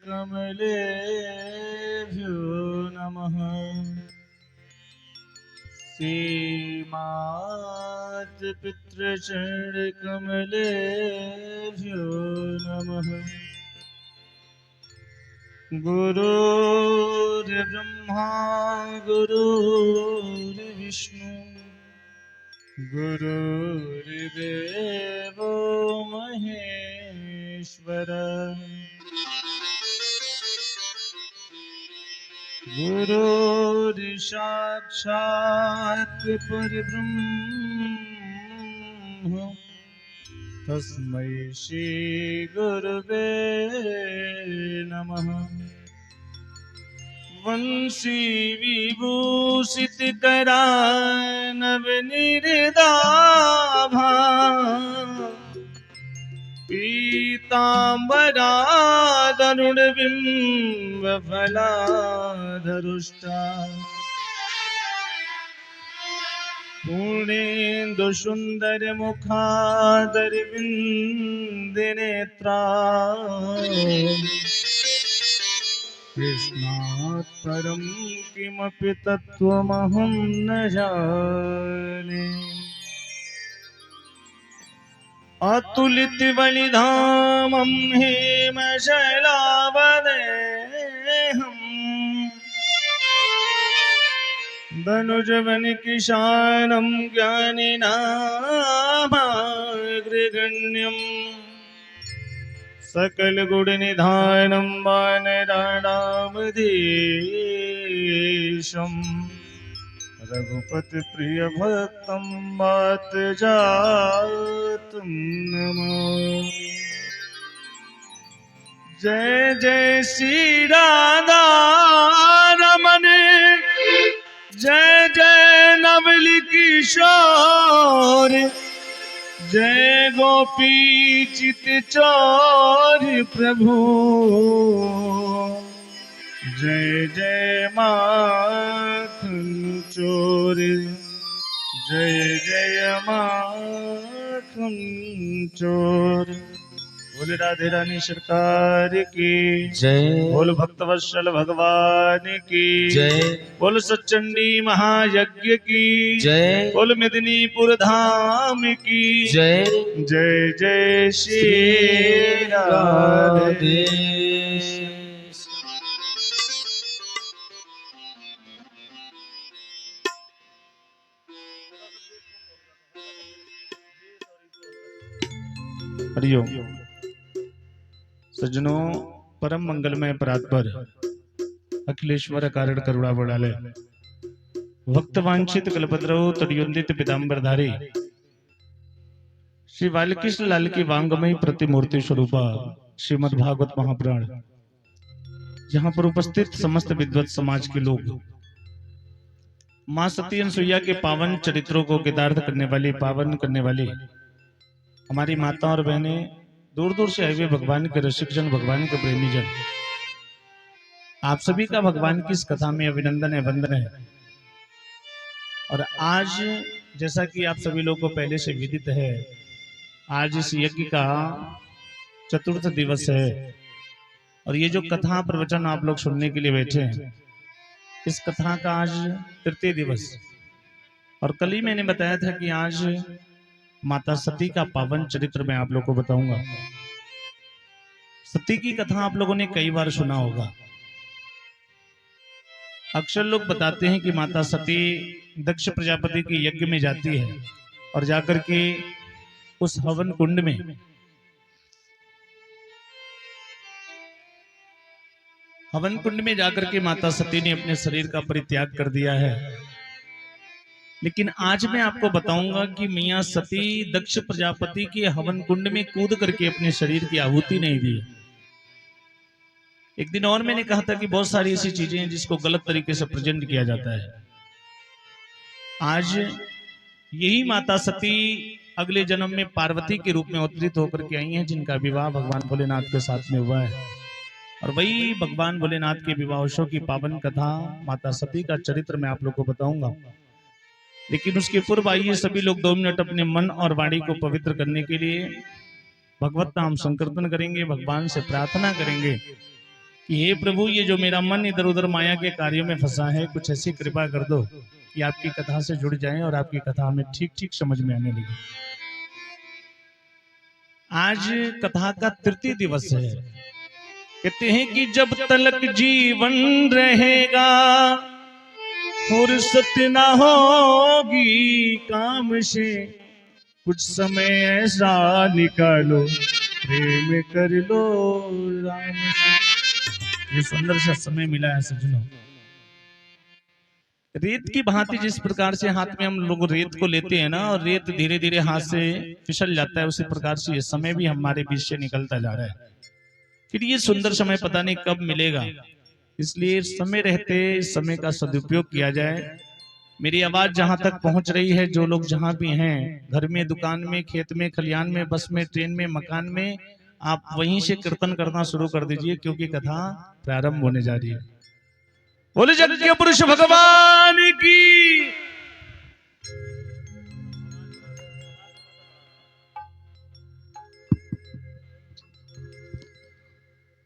कमलेभ्यो नमः। श्रीमातपितृचरणकमलेभ्यो नमः। गुरुर्ब्रह्मा गुरुर्विष्णु गुरुर्देवो महेश्वर। गुरुर्साक्षात् परब्रह्म तस्मै श्री गुरुवे नमः। वंशी विभूषित करानवनिर्दाभा पीताम्बरादरुणबिम्बफलाधरुष्टा पूर्णेन्दुसुन्दरमुखादरविन्दनेत्रा कृष्णात् परं किमपि तत्त्वमहं न जाने। अतुलितबलिधामं हेमशैलावदेहम् धनुजवनकिशानं ज्ञानिनामाग्रगण्यम् सकलगुणनिधानं वानराणामधीशम् रघुपतिप्रियभक्तं वातजातं नमामि। जय जय श्री राधा रमण जय जय नवल किशोर जय गोपी चित चोर प्रभु जय जय माखन चोर जय जय माखन चोर। बोल राधे रानी सरकार की जय। बोल भक्तवत्सल भगवान की जय। बोल सच्चंडी महायज्ञ की जय। बोल मेदिनीपुर धाम की जय। जय जय श्री राधे। हरिओम। सज्जनों, परम मंगलमय परात्पर अखिलेश्वर कारण करुणा बड़ाले भक्त वांछित कल्पद्रव तड़युंदित पीतांबरधारी श्री बालकृष्ण लाल की वांगमयी प्रतिमूर्ति स्वरूपा श्रीमद् भागवत महापुराण, जहां पर उपस्थित समस्त विद्वत समाज के लोग मां सती अनसुईया के पावन चरित्रों को कृतार्थ करने वाली, पावन करने वाली हमारी माता और बहनें, दूर दूर से आए हुए भगवान के रसिक जन, भगवान के प्रेमी जन, आप सभी का भगवान की इस कथा में अभिनंदन है, वंदन है। और आज जैसा कि आप सभी लोगों को पहले से विदित है, आज इस यज्ञ का चतुर्थ दिवस है और ये जो कथा प्रवचन आप लोग सुनने के लिए बैठे हैं, इस कथा का आज तृतीय दिवस। और कल ही मैंने बताया था कि आज माता सती का पावन चरित्र मैं आप लोग को बताऊंगा। सती की कथा आप लोगों ने कई बार सुना होगा। अक्सर लोग बताते हैं कि माता सती दक्ष प्रजापति के यज्ञ में जाती है और जाकर के उस हवन कुंड में जाकर के माता सती ने अपने शरीर का परित्याग कर दिया है। लेकिन आज मैं आपको बताऊंगा कि मियां सती दक्ष प्रजापति के हवन कुंड में कूद करके अपने शरीर की आहुति नहीं दी। एक दिन और मैंने कहा था कि बहुत सारी ऐसी चीजें हैं जिसको गलत तरीके से प्रेजेंट किया जाता है। आज यही माता सती अगले जन्म में पार्वती के रूप में अवतरित होकर के आई हैं, जिनका विवाह भगवान भोलेनाथ के साथ में हुआ है। और वही भगवान भोलेनाथ के विवाहों की पावन कथा माता सती का चरित्र मैं आप लोग को बताऊंगा। लेकिन उसके पूर्व आइए सभी लोग 2 मिनट अपने मन और वाणी को पवित्र करने के लिए भगवत नाम संकीर्तन करेंगे, भगवान से प्रार्थना करेंगे कि हे प्रभु, ये जो मेरा मन इधर उधर माया के कार्यों में फंसा है, कुछ ऐसी कृपा कर दो कि आपकी कथा से जुड़ जाएं और आपकी कथा हमें ठीक ठीक समझ में आने लगे। आज कथा का तृतीय दिवस है। कहते हैं कि जब तलक जीवन रहेगा, फुर्सत ना होगी काम से, कुछ समय ऐसा निकालो, प्रेम कर लो राम से। ये सुंदर सा समय मिला है सज्जनों। रेत की भांति जिस प्रकार से हाथ में हम लोग रेत को लेते हैं ना, और रेत धीरे धीरे हाथ से फिसल जाता है, उसी प्रकार से ये समय भी हमारे बीच से निकलता जा रहा है। फिर ये सुंदर समय पता नहीं कब मिलेगा, इसलिए समय रहते इस समय का सदुपयोग किया जाए। मेरी आवाज जहां तक पहुंच रही है, जो लोग जहां भी हैं, घर में, दुकान में, खेत में, खलियान में, बस में, ट्रेन में, मकान में, आप वहीं से कीर्तन करना शुरू कर दीजिए, क्योंकि कथा प्रारंभ होने जा रही है। बोले यज्ञ पुरुष भगवान की।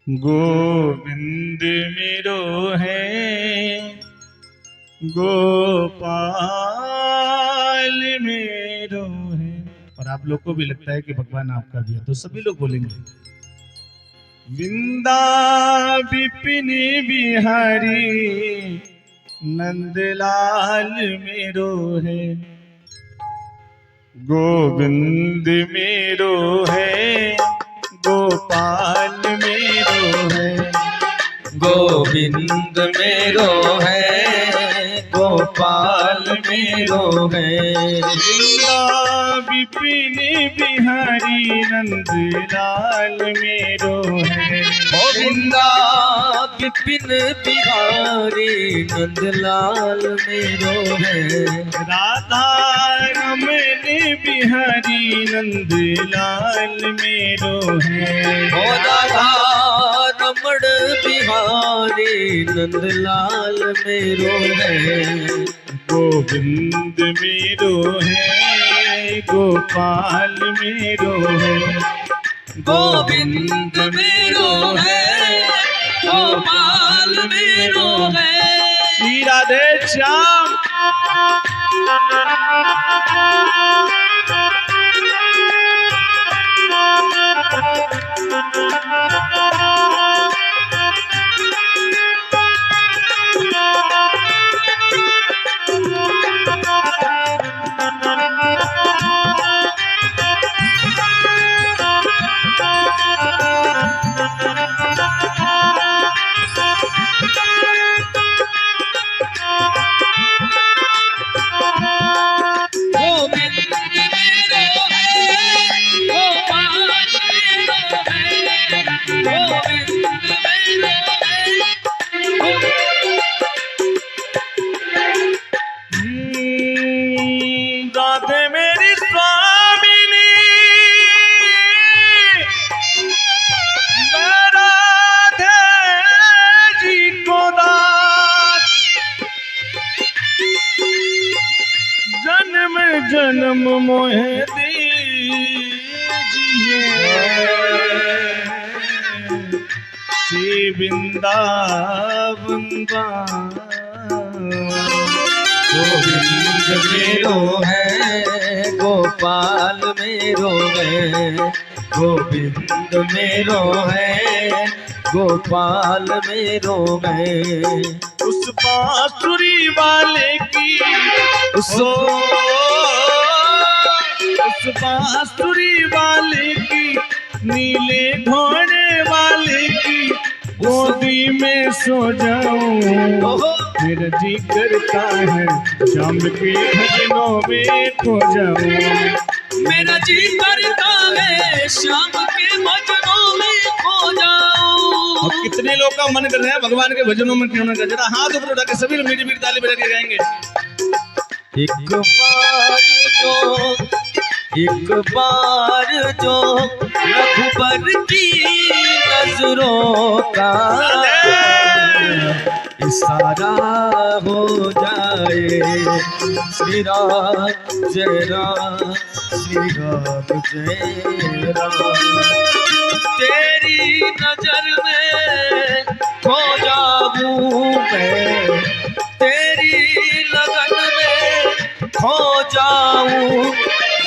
गोविंद मेरो है, गोपाल मेरो है। और आप लोग को भी लगता है कि भगवान आपका भी है, तो सभी लोग बोलेंगे विंदा विपिन बिहारी नंदलाल मेरो है, गोविंद मेरो है, गोपाल मेरो है, गोविंद मेरो है, गोपाल मेरो है। विंदा विपिन बिहारी नंदलाल मेरो है, गोविंदा विपिन बिहारी नंदलाल मेरो है। राधा रमन बिहारी नंदलाल मेरो है, ओ राधा रमण बिहारी नंदलाल मेरो है। गोविंद मेरो है, गोपाल मेरो है, गोविंद मेरो है, गोपाल मेरो है। श्री राधे श्याम। राधे मेरी स्वामिनी, मैं राधे जी को दास, जन्म जन्म मोहे दीजिए, श्री वृंदावन गोविंद मेरो है, गोपाल मेरो है। गोविंद मेरो है, गोपाल मेरो है। उस बांसुरी वाले की, उस बांसुरी वाले की, नीले घोड़े वाले की गोदी में सो जाऊं, मेरा जी करता है शाम के भजनों में खो जाऊं, मेरा जी करता है शाम के भजनों में खो जाऊं। और कितने लोग का मन कर रहा है भगवान के भजनों में क्यों ना कर, जरा हाथ ऊपर उठा के सभी लोग मीठी मीठी ताली बजा के गाएंगे। एक बार जो रघुबर की नजरों का इशारा हो जाए, श्री राम जय राम, श्री राम जय राम। तेरी नजर में है, तेरी लगन में खो जाऊं,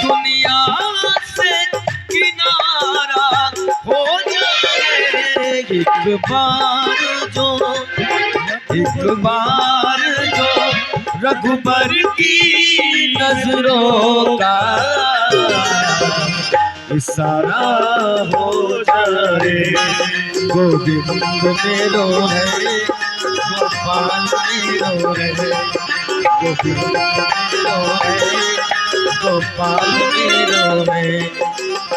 दुनिया से किनारा हो जाए। एक बार जो रघुबर की नजरों का इशारा हो जाए। गोविंद मेरो है, गोपाल मेरो है, गोविंद मेरो है, गोपाल मेरो है।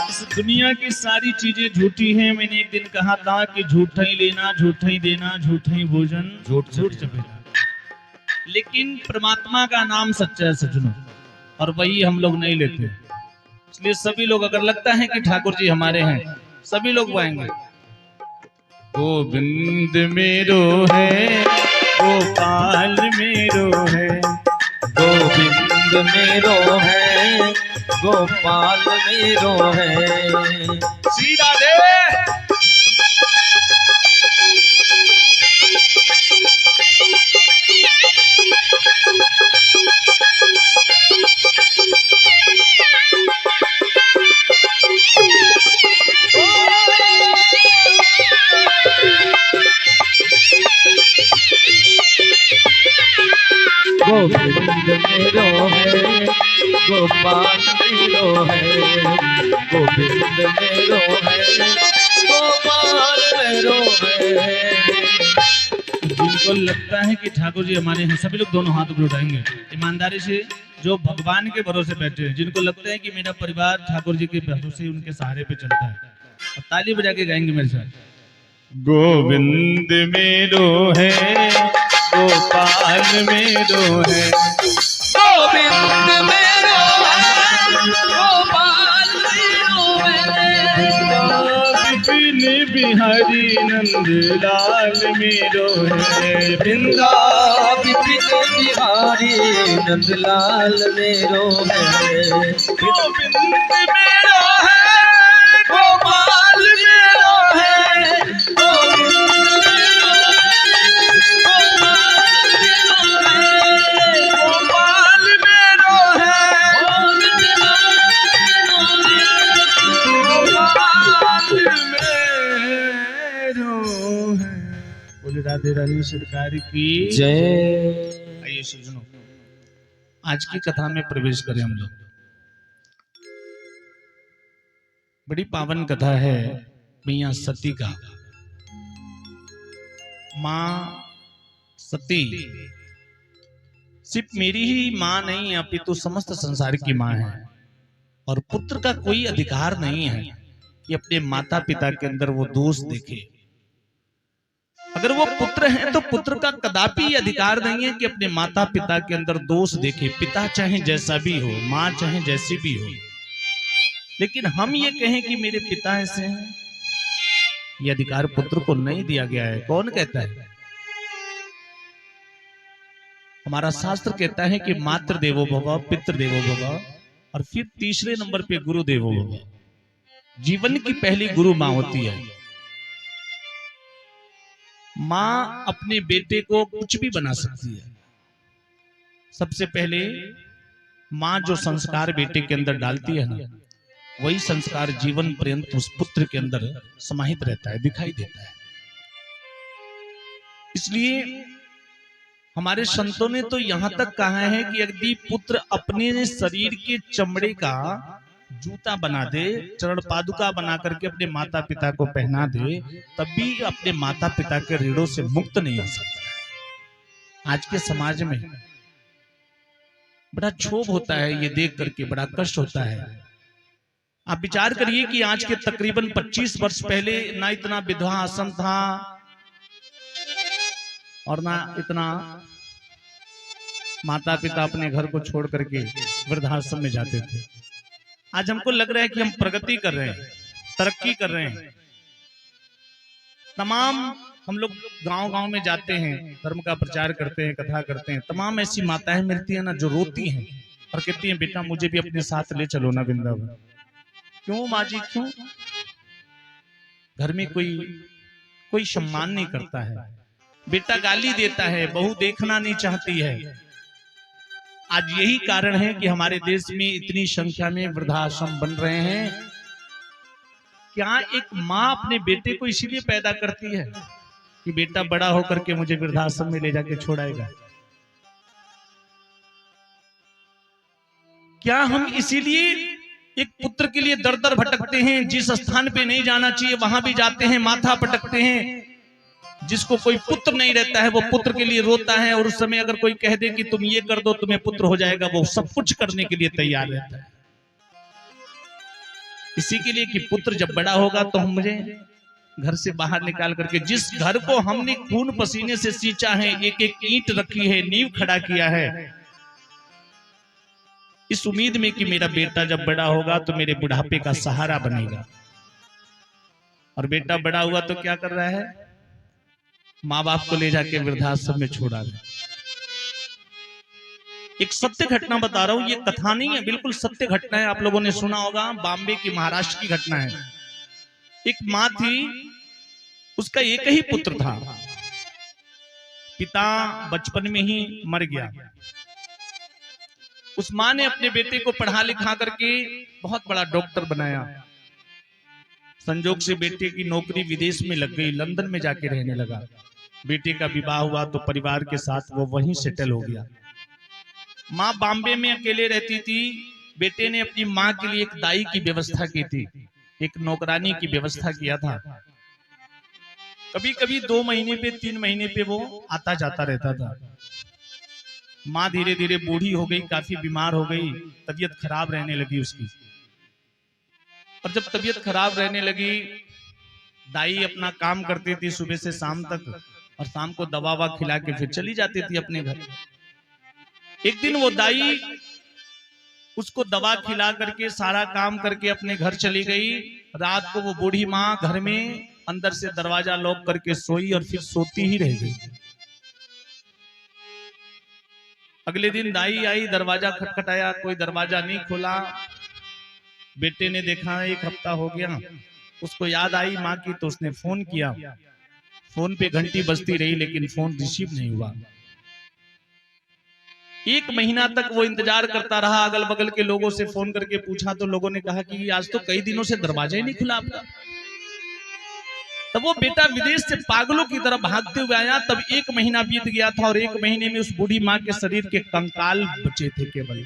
इस दुनिया की सारी चीजें झूठी हैं। मैंने एक दिन कहा था कि झूठा ही लेना, झूठा ही देना, झूठा ही भोजन, झूठ चपेटा। लेकिन परमात्मा का नाम सच्चा है सज्जनों, और वही हम लोग नहीं लेते। इसलिए सभी लोग, अगर लगता है कि ठाकुर जी हमारे हैं, सभी लोग गाएंगे गोविंद मेरो है, गोपाल मेरो है, गोविंद मेरो है, गोपाल मेरो है। सीधा दे। गोविंद मेरो है, गोपाल मेरो है, गोविंद मेरो है, गोपाल मेरो है। जिनको लगता है कि ठाकुर जी हमारे हैं, सभी लोग दोनों हाथ ऊपर उठाएंगे ईमानदारी से। जो भगवान के भरोसे बैठे हैं, जिनको लगता है कि मेरा परिवार ठाकुर जी के भरोसे, उनके सहारे पे चलता है, और ताली बजा के गाएंगे मेरे साथ। गोविंद मेरो है, गोपाल मेरो है, गोविंद मेरो है, गोपाल मेरो है। विपिन बिहारी नंद लाल मेरो है, वृंदा विपिन बिहारी नंदलाल मेरो है। गोविंद मेरो है, गोपाल मेरो है, गोविंद मेरो है, गोपाल मेरो है, गोपाल मेरो है। बोले राधे रानी सरकार की जय। आइए सुनो, आज की कथा में प्रवेश करें हम लोग। बड़ी पावन कथा है मैया सती का। माँ सती सिर्फ मेरी ही माँ नहीं है, अपितु समस्त संसार की माँ है। और पुत्र का कोई अधिकार नहीं है कि अपने माता पिता के अंदर वो दोष देखे। अगर वो पुत्र है तो पुत्र का कदापि अधिकार नहीं है कि अपने माता पिता के अंदर दोष देखे। पिता चाहे जैसा भी हो, माँ चाहे जैसी भी हो, लेकिन हम ये कहें कि मेरे पिता ऐसे हैं, ये अधिकार पुत्र को नहीं दिया गया है। कौन कहता है? हमारा शास्त्र कहता है कि मातृ देवो भव, पितृ देवो भव, और फिर तीसरे नंबर पे गुरु देवो भव। जीवन की पहली गुरु माँ होती है। माँ अपने बेटे को कुछ भी बना सकती है। सबसे पहले माँ जो संस्कार बेटे के अंदर डालती है ना, वही संस्कार जीवन पर्यंत उस पुत्र के अंदर समाहित रहता है, दिखाई देता है। इसलिए हमारे संतों ने तो यहां तक कहा है कि यदि पुत्र अपने शरीर के चमड़े का जूता बना दे, चरण पादुका बना करके अपने माता पिता को पहना दे, तब भी अपने माता पिता के ऋणों से मुक्त नहीं हो सकता। आज के समाज में बड़ा क्षोभ होता है, ये देख करके बड़ा कष्ट होता है। आप विचार करिए कि आज के तकरीबन 25 वर्ष पहले ना इतना विधवा आश्रम था और ना इतना माता पिता अपने घर को छोड़ करके वृद्धाश्रम में जाते थे। आज हमको लग रहा है कि हम प्रगति कर रहे हैं, तरक्की कर रहे हैं। तमाम हम लोग गांव-गांव में जाते हैं, धर्म का प्रचार करते हैं, कथा करते हैं। तमाम ऐसी माताएं मिलती हैं ना जो रोती हैं और कहती हैं, बेटा मुझे भी अपने साथ ले चलो ना वृंदावन। क्यों माँ जी, क्यों? घर में कोई सम्मान नहीं करता है। बेटा गाली देता है, बहू देखना नहीं चाहती है। आज यही कारण है कि हमारे देश में इतनी संख्या में वृद्धाश्रम बन रहे हैं। क्या एक माँ अपने बेटे को इसीलिए पैदा करती है कि बेटा बड़ा होकर के मुझे वृद्धाश्रम में ले जाके छोड़ाएगा? क्या हम इसीलिए एक पुत्र के लिए दर दर भटकते हैं? जिस स्थान पे नहीं जाना चाहिए वहां भी जाते हैं, माथा पटकते हैं। जिसको कोई पुत्र नहीं रहता है वो पुत्र के लिए रोता है, और उस समय अगर कोई कह दे कि तुम ये कर दो तुम्हें पुत्र हो जाएगा, वो सब कुछ करने के लिए तैयार रहता है। इसी के लिए कि पुत्र जब बड़ा होगा तो हम मुझे घर से बाहर निकाल करके, जिस घर को हमने खून पसीने से सींचा है, एक एक ईंट रखी है, नींव खड़ा किया है, इस उम्मीद में कि मेरा बेटा जब बड़ा होगा तो मेरे बुढ़ापे का सहारा बनेगा। और बेटा बड़ा हुआ तो क्या कर रहा है? माँ बाप को ले जाके वृद्धाश्रम में छोड़ा है। एक सत्य घटना बता रहा हूं, ये कथा नहीं है, बिल्कुल सत्य घटना है। आप लोगों ने सुना होगा, बॉम्बे की, महाराष्ट्र की घटना है। एक माँ थी, उसका एक ही पुत्र था। पिता बचपन में ही मर गया। उस माँ ने अपने बेटे को पढ़ा लिखा करके बहुत बड़ा डॉक्टर बनाया। संजोग से बेटे की नौकरी विदेश में लग गई, लंदन में जाके रहने लगा। बेटे का विवाह हुआ तो परिवार के साथ वो वहीं सेटल हो गया। माँ बॉम्बे में अकेले रहती थी। बेटे ने अपनी माँ के लिए एक दाई की व्यवस्था की थी, एक नौकरानी की व्यवस्था किया था। कभी कभी 2 महीने पे 3 महीने पे वो आता जाता रहता था। माँ धीरे धीरे बूढ़ी हो गई, काफी बीमार हो गई, तबीयत खराब रहने लगी उसकी। और जब तबीयत खराब रहने लगी, दाई अपना काम करती थी सुबह से शाम तक, और शाम को दवा ववा खिला के फिर चली जाती थी अपने घर। एक दिन वो दाई उसको दवा खिला करके सारा काम करके अपने घर चली गई। रात को वो बूढ़ी माँ घर में अंदर से दरवाजा लॉक करके सोई और फिर सोती ही रह गई। अगले दिन दाई आई, दरवाजा खटखटाया, कोई दरवाजा नहीं खोला। बेटे ने देखा 1 हफ्ता हो गया, उसको याद आई माँ की, तो उसने फोन किया। फोन पे घंटी बजती रही लेकिन फोन रिसीव नहीं हुआ। 1 महीना तक वो इंतजार करता रहा। अगल बगल के लोगों से फोन करके पूछा तो लोगों ने कहा कि आज तो कई दिनों से दरवाजा ही नहीं खुला आपका। तब वो बेटा विदेश से पागलों की तरह भागते हुए आया। तब 1 महीना बीत गया था, और 1 महीने में उस बूढ़ी माँ के शरीर के कंकाल बचे थे केवल।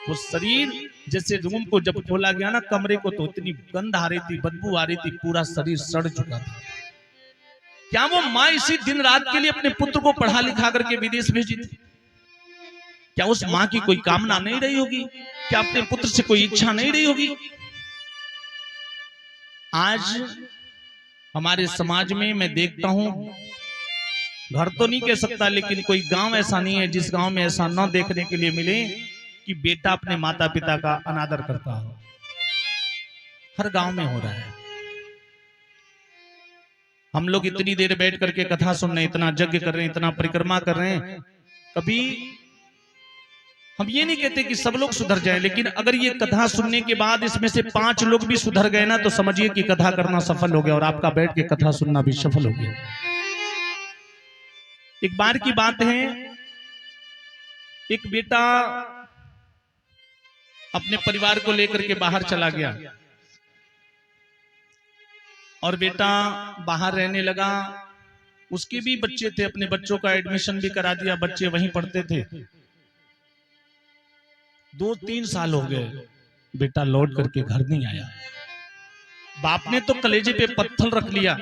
वो शरीर जैसे रूम को जब खोला गया ना, कमरे को, तो इतनी गंध आ रही थी, बदबू आ रही थी, पूरा शरीर सड़ चुका था। क्या वो माँ इसी दिन रात के लिए अपने पुत्र को पढ़ा लिखा करके विदेश भेजी थी? क्या उस माँ की कोई कामना नहीं रही होगी? क्या अपने पुत्र से कोई इच्छा नहीं रही होगी? आज हमारे समाज में मैं देखता हूं, घर तो नहीं कह सकता लेकिन कोई गांव ऐसा नहीं है जिस गांव में ऐसा न देखने के लिए मिले कि बेटा अपने माता पिता का अनादर करता हो। हर गांव में हो रहा है। हम लोग इतनी देर बैठ करके कथा सुन रहे हैं, इतना यज्ञ कर रहे हैं, इतना परिक्रमा कर रहे हैं। कभी हम ये नहीं कहते कि सब लोग सुधर जाएं, लेकिन अगर ये कथा सुनने के बाद इसमें से 5 लोग भी सुधर गए ना, तो समझिए कि कथा करना सफल हो गया और आपका बैठ के कथा सुनना भी सफल हो गया। एक बार की बात है, एक बेटा अपने परिवार को लेकर के बाहर चला गया, और बेटा बाहर रहने लगा। उसके भी बच्चे थे, अपने बच्चों का एडमिशन भी करा दिया, बच्चे वहीं पढ़ते थे। 2-3 साल हो गए, बेटा लौट करके घर नहीं आया। बाप ने तो कलेजे पे पत्थर रख लिया,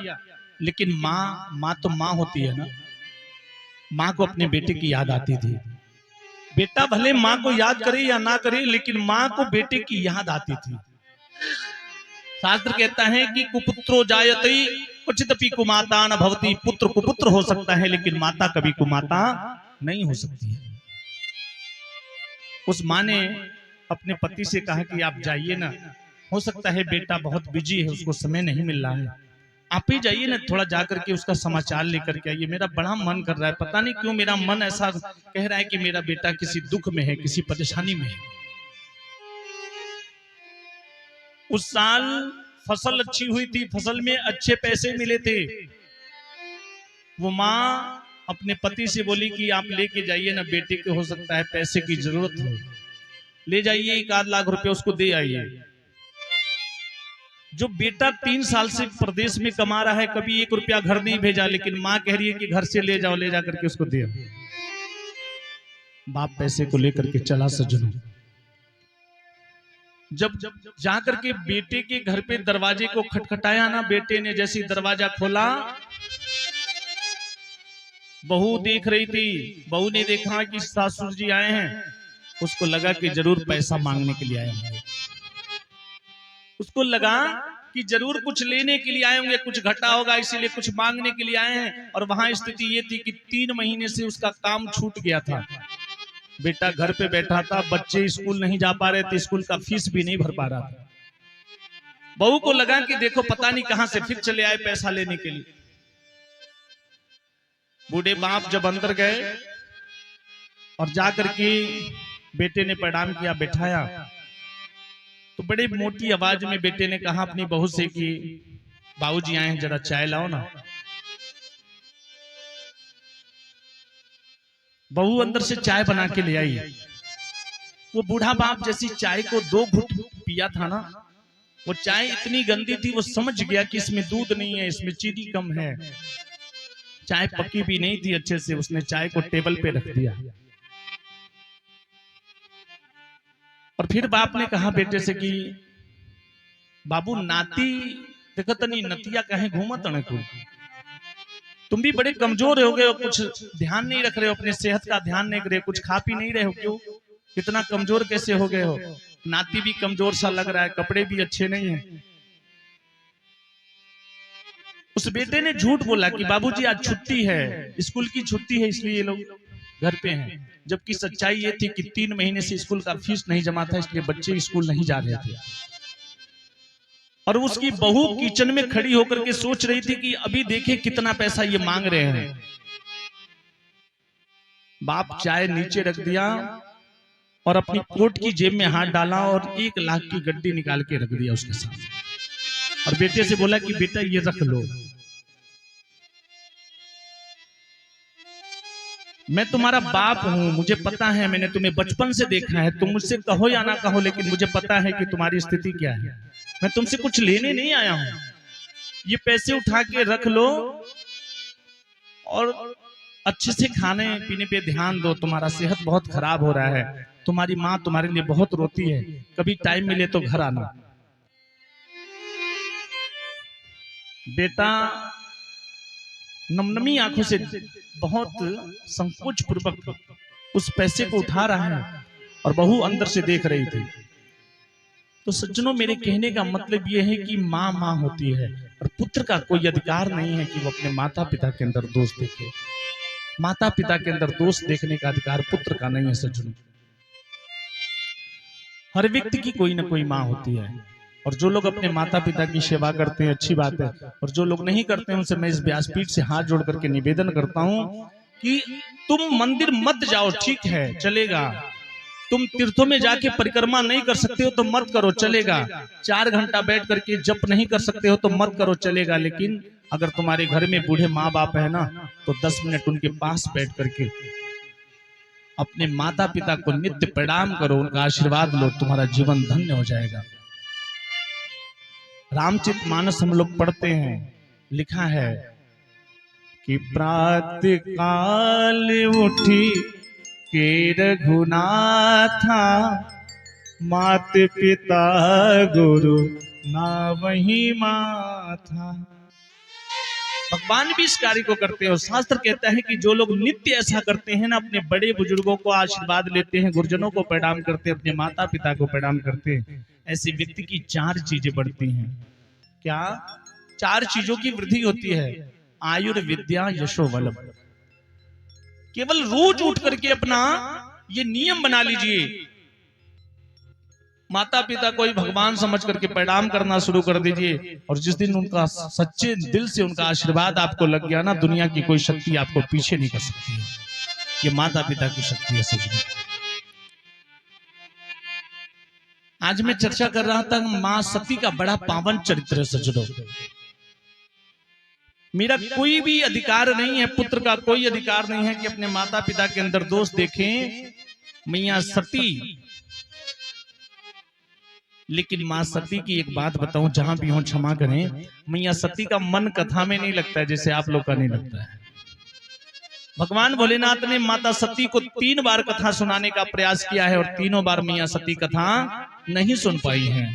लेकिन माँ तो माँ होती है ना, माँ को अपने बेटे की याद आती थी। बेटा भले माँ को याद करे या ना करे, लेकिन माँ को बेटे की याद आती थी। शास्त्र कहता है कि कुपुत्रो जायते क्वचिदपि कुमाता न भवति। पुत्र कुपुत्र हो सकता है लेकिन माता कभी कुमाता नहीं हो सकती है। उस माँ ने अपने पति से कहा कि आप जाइए ना, हो सकता है बेटा बहुत बिजी है, उसको समय नहीं मिल रहा है, आप ही जाइए ना, थोड़ा जाकर के उसका समाचार लेकर के आइए। मेरा बड़ा मन कर रहा है, पता नहीं क्यों मेरा मन ऐसा कह रहा है कि मेरा बेटा किसी दुख में है, किसी परेशानी में है। उस साल फसल अच्छी हुई थी, फसल में अच्छे पैसे मिले थे। वो माँ अपने पति से बोली कि आप लेके जाइए ना, बेटे के हो सकता है पैसे की जरूरत हो, ले जाइए 1-8 लाख रुपए उसको दे आइए। जो बेटा 3 साल से प्रदेश में कमा रहा है, कभी 1 रुपया घर नहीं भेजा, लेकिन माँ कह रही है कि घर से ले जाओ, ले जा करके उसको दे। बाप पैसे को लेकर के चला सज्जनों। जब जाकर के बेटे के घर पे दरवाजे को खटखटाया ना, बेटे ने जैसे ही दरवाजा खोला, बहू देख रही थी। बहू ने देखा कि सासुर जी आए हैं, उसको लगा कि जरूर पैसा मांगने के लिए आए होंगे। उसको लगा कि जरूर कुछ लेने के लिए आए होंगे, कुछ घटा होगा इसीलिए कुछ मांगने के लिए आए हैं। और वहां स्थिति ये थी कि 3 महीने से उसका काम छूट गया था। बेटा घर पे बैठा था, बच्चे स्कूल नहीं जा पा रहे थे, स्कूल का फीस भी नहीं भर पा रहा था। बहू को लगा कि देखो पता नहीं कहां से फिर चले आए पैसा लेने के लिए। बूढ़े बाप जब अंदर गए और जाकर के बेटे ने प्रणाम किया, बैठाया, तो बड़ी मोटी आवाज में बेटे ने कहा अपनी बहू से कि बाबूजी आए हैं, जरा चाय लाओ ना। बहू अंदर से चाय बना के ले आई। वो बूढ़ा बाप जैसी चाय को 2 घुट पिया था ना, वो चाय इतनी गंदी थी, वो समझ गया कि इसमें दूध नहीं है, इसमें चीनी कम है। चाय पकी भी नहीं थी अच्छे से, उसने चाय को टेबल पे रख दिया। और फिर बाप ने कहा बेटे से कि बाबू नाती देखो तनी नतिया कहे घूमत न को, तुम भी बड़े कमजोर हो गए हो, कुछ ध्यान नहीं रख रहे हो, अपने सेहत का ध्यान नहीं रहे, कुछ खा पी नहीं रहे हो, क्यों कितना कमजोर कैसे हो गए हो? नाती भी कमजोर सा लग रहा है, कपड़े भी अच्छे नहीं है। उस बेटे ने झूठ बोला कि बाबूजी आज छुट्टी है, स्कूल की छुट्टी है, इसलिए ये लोग घर पे हैं। जबकि सच्चाई ये थी कि 3 महीने से स्कूल का फीस नहीं जमा था, इसलिए बच्चे स्कूल नहीं जा रहे थे। और उसकी बहू किचन में खड़ी होकर के सोच रही थी कि अभी देखे कितना पैसा ये मांग रहे हैं। बाप चाय नीचे रख दिया और अपनी कोट की जेब में हाथ डाला और 1 लाख की गड्डी निकाल के रख दिया उसके सामने। और बेटे से बोला कि बेटा ये रख लो, मैं तुम्हारा बाप हूं, मुझे पता है, मैंने तुम्हें बचपन से देखा है, तुम मुझसे कहो या ना कहो, लेकिन मुझे पता है कि तुम्हारी स्थिति क्या है। मैं तुमसे कुछ लेने नहीं आया हूं, ये पैसे उठा के रख लो और अच्छे से खाने पीने पे ध्यान दो, तुम्हारा सेहत बहुत खराब हो रहा है, तुम्हारी माँ तुम्हारे लिए बहुत रोती है, कभी टाइम मिले तो घर आना। बेटा नमनमी आंखों से बहुत संकोच पूर्वक उस पैसे को उठा रहा है और बहू अंदर से देख रही थी। तो सज्जनों, मेरे कहने का मतलब यह है कि माँ माँ होती है और पुत्र का कोई अधिकार नहीं है कि वो अपने माता पिता के अंदर दोष देखे। माता पिता के अंदर दोष देखने का अधिकार पुत्र का नहीं है। सज्जनों, हर व्यक्ति की कोई ना कोई माँ होती है और जो लोग अपने माता पिता की सेवा करते हैं अच्छी बात है, और जो लोग नहीं करते हैं उनसे मैं इस व्यासपीठ से हाथ जोड़ करके निवेदन करता हूं कि तुम मंदिर मत जाओ, ठीक है चलेगा, तुम तीर्थों में जाके परिक्रमा नहीं कर सकते हो तो मत करो, चलेगा, 4 घंटा बैठ करके जप नहीं कर सकते हो तो मत करो, चलेगा, लेकिन अगर तुम्हारे घर में बूढ़े माँ बाप है ना, तो 10 मिनट उनके पास बैठ करके अपने माता पिता को नित्य प्रणाम करो, उनका आशीर्वाद लो, तुम्हारा जीवन धन्य हो जाएगा। रामचरितमानस हम लोग पढ़ते हैं, लिखा है कि प्रातः काल उठी के रघुनाथा, मात पिता गुरु ना वही माथा। भगवान भी इस कार्य को करते हैं और शास्त्र कहता है कि जो लोग नित्य ऐसा करते हैं ना, अपने बड़े बुजुर्गों को आशीर्वाद लेते हैं, गुरुजनों को प्रणाम करते हैं, अपने माता पिता को प्रणाम करते हैं, ऐसे व्यक्ति की 4 चीजें बढ़ती हैं। क्या? 4 चीजों की वृद्धि होती है। आयुर्विद्या यशो बलम। केवल रोज उठ करके अपना ये नियम बना लीजिए, माता पिता को ही भगवान समझ करके प्रणाम करना शुरू कर दीजिए, और जिस दिन उनका सच्चे दिल से उनका आशीर्वाद आपको लग गया ना, दुनिया की कोई शक्ति आपको पीछे नहीं कर सकती है। ये माता पिता की शक्ति है। सच में आज मैं चर्चा कर रहा था, मां सती का बड़ा पावन चरित्र है। सज्जनों, मेरा कोई भी अधिकार नहीं है, पुत्र का कोई अधिकार नहीं है कि अपने माता पिता के अंदर दोष देखें। मैया सती, लेकिन मां सती की एक बात बताऊं, जहां भी हो क्षमा करें, मैया सती का मन कथा में नहीं लगता है जैसे आप लोग का नहीं लगता है। भगवान भोलेनाथ ने माता सती को 3 बार कथा सुनाने का प्रयास किया है और तीनों बार मैया सती कथा नहीं सुन पाई है।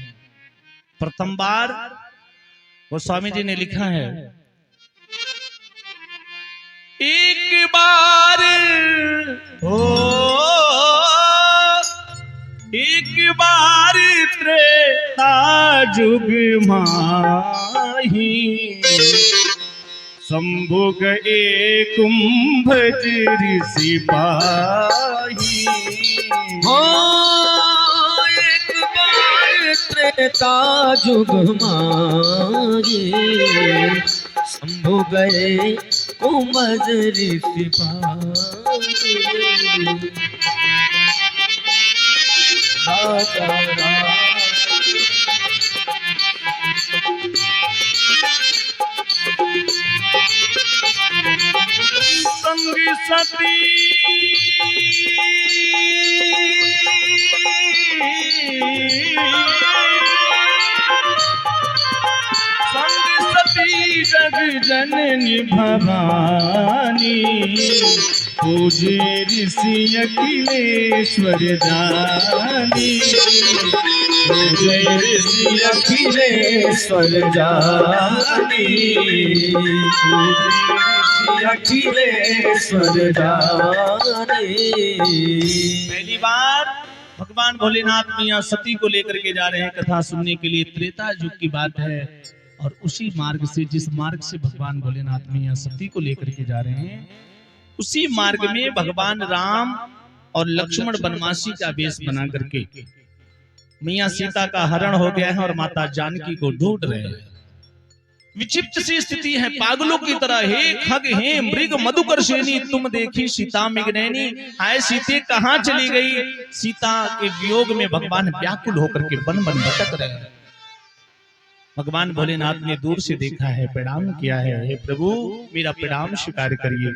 प्रथम बार गोस्वामी जी ने लिखा है, एक बार हो एक बार त्रेता जुग माही, शंभु गए कुंभज ऋषि पाही। हो एक बार त्रेता जुग माही, शंभु गए कुंभज ऋषि पाही। राजा राम संग सती संग सती जग जननी भवानी, पूजे ऋषि अखिलेश्वर जानी। पूजे ऋषि अखिलेश्वर जानी, पूजे ऋषि अखिलेश्वर जानी। पहली बार भगवान भोलेनाथ मियां सती को लेकर के जा रहे हैं कथा सुनने के लिए। त्रेता युग की बात है और उसी मार्ग से, जिस मार्ग से भगवान भोलेनाथ मियां सती को लेकर के जा रहे हैं, उसी मार्ग में भगवान राम और लक्ष्मण बनवासी का वेश बना करके मैया सीता का हरण हो गया है और माता जानकी को ढूंढ रहे हैं। विचित्र सी स्थिति है, पागलों की तरह। हे खग हे मृग मधुकर्षिणी, तुम देखी सीता मिगनैनी। आए सीते कहाँ चली गई? सीता के वियोग में भगवान व्याकुल होकर के बन बन भटक रहे हैं। भगवान भोलेनाथ ने दूर से देखा है, प्रणाम किया है, हे प्रभु मेरा प्रणाम स्वीकार करिए।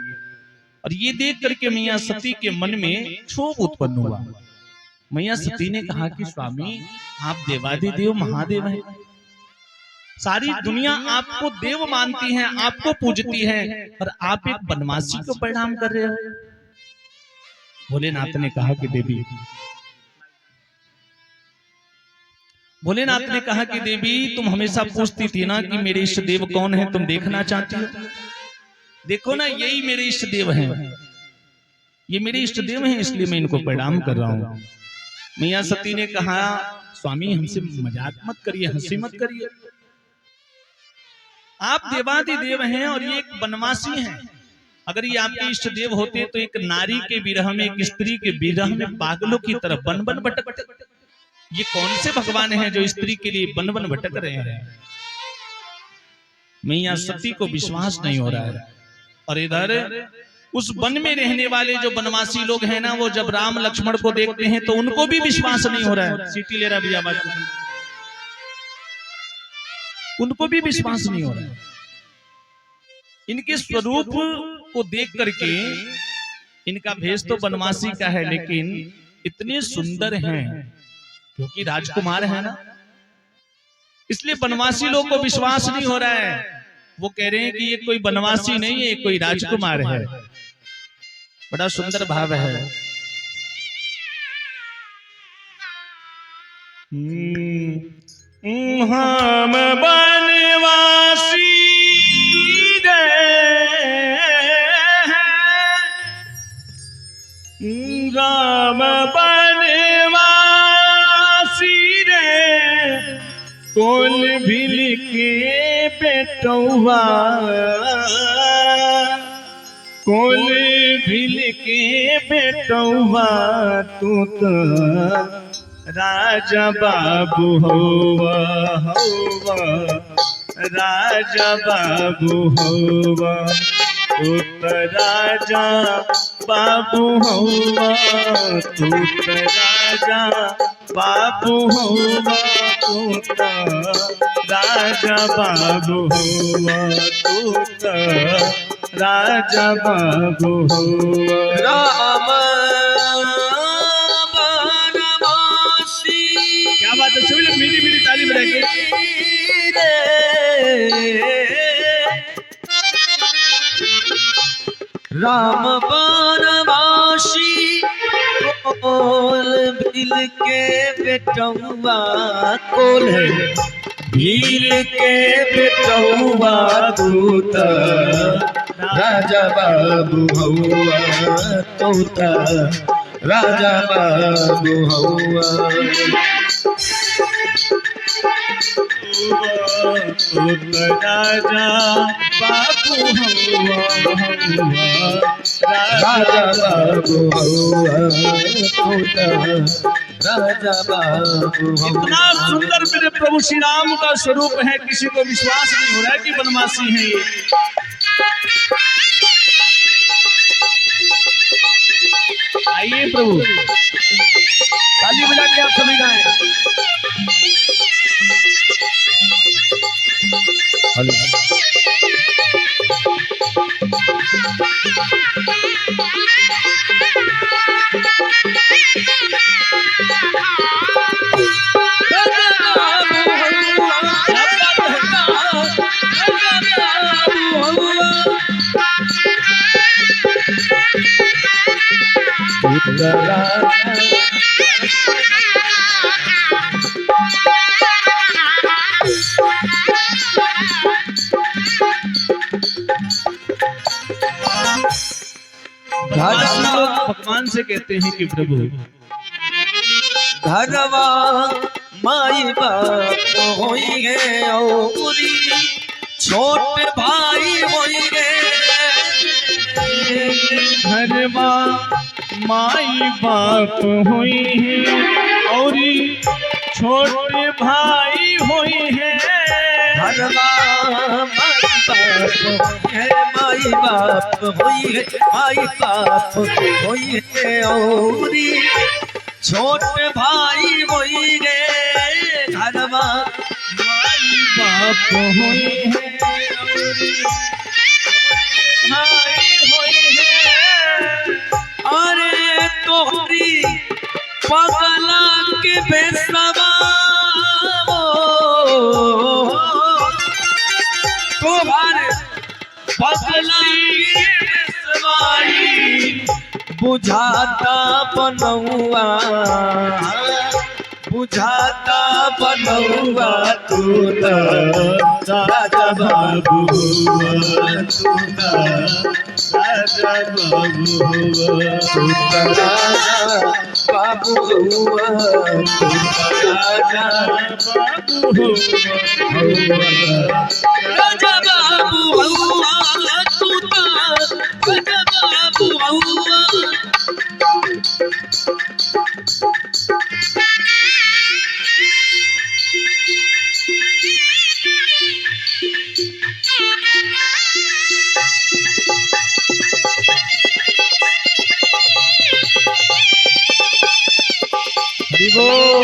और ये देख करके मैया सती के मन में क्षोभ उत्पन्न हुआ। मैया सती ने कहा कि स्वामी आप देवाधिदेव महादेव हैं, सारी दुनिया आपको देव मानती है, आपको पूजती है, और आप एक बनवासी को प्रणाम कर रहे हो। भोलेनाथ ने कहा कि देवी, भोलेनाथ ने कहा कि देवी तुम हमेशा पूछती थी ना कि मेरे इष्ट देव कौन है, तुम देखना चाहती हो। देखो ना, यही मेरे इष्ट देव हैं, ये मेरे इष्ट देव हैं, इसलिए मैं इनको प्रणाम कर रहा हूं। मैया सती ने कहा स्वामी हमसे मजाक मत करिए, हंसी मत करिए, आप देवाधिदेव हैं और ये एक बनवासी हैं। अगर ये आपके इष्ट देव होते तो एक नारी के विरह में, एक स्त्री के विरह में पागलों की तरफ बन बन भटकते। ये कौन से भगवान हैं जो स्त्री के लिए बन बन भटक रहे हैं? मैया सती को विश्वास नहीं हो रहा है। और इधर उस वन में रहने वाले जो बनवासी लोग हैं ना, वो जब राम लक्ष्मण को देखते हैं तो उनको भी विश्वास नहीं हो रहा है। सीटी ले रहा भैया, उनको भी विश्वास नहीं हो रहा है। इनके स्वरूप को देख करके, इनका भेष तो बनवासी का है लेकिन इतने सुंदर हैं क्योंकि राजकुमार है ना, इसलिए बनवासी लोग को विश्वास नहीं हो रहा है। वो कह रहे हैं कि ये कोई बनवासी नहीं है, कोई राजकुमार है। बड़ा सुंदर भाव है। हम बनवासी राम बनवासी रे, कौन भिल के बेटौआ, कौन भिल के बेटौआ, तू तो राजा बाबू होवा होवा, राजा बाबू होवा, तू तो राजा बाबू होवा, तू तो राजा बाबू होवा। तू तो राजा बाबू हुआ, तू तो राजा बाबू हुआ। राम बनवासी। क्या बात है, सभी लोग मीठी मीठी ताली बजाएंगे। राम बनवासी कोल भील के बेटौआ, कोल भील के बेटौआ, तू तो राजा बाबू हौआ, तू तो राजा बाबू हौआ। तू तो राजा बाबू हुआ, राजा बाबू हौआ, तू तो राजा बाबू हौआ। इतना सुंदर मेरे प्रभु श्री राम का स्वरूप है, किसी को विश्वास नहीं हो रहा है कि बनवासी है ये। आइए प्रभु, ताली बजा के आप सभी गाएं। हेलो। बनवासी लोग भगवान से कहते हैं कि प्रभु घरवा माई बाप होई है औरी छोटे भाई होई है। घरवा माई बाप हुई है और छोटे भाई हुई है। घरवा माई बाप होई है, माई बाप होई है औरी छोटे भाई होई रे। घरवा माई बाप हुई है और भाई हुई है। अरे तोहरी पगला के बेसवा तोहरे पगला के बेसवाई बुझाता बनौआ, बुझाता बनौआ, तू तो राजा बाबू हुआ, तू तो राजा बाबू हुआ, तू तो राजा बाबू हुआ, तू तो राजा बाबू हुआ, राजा बाबू हुआ, तू तो राजा बाबू हुआ। हरि बोल।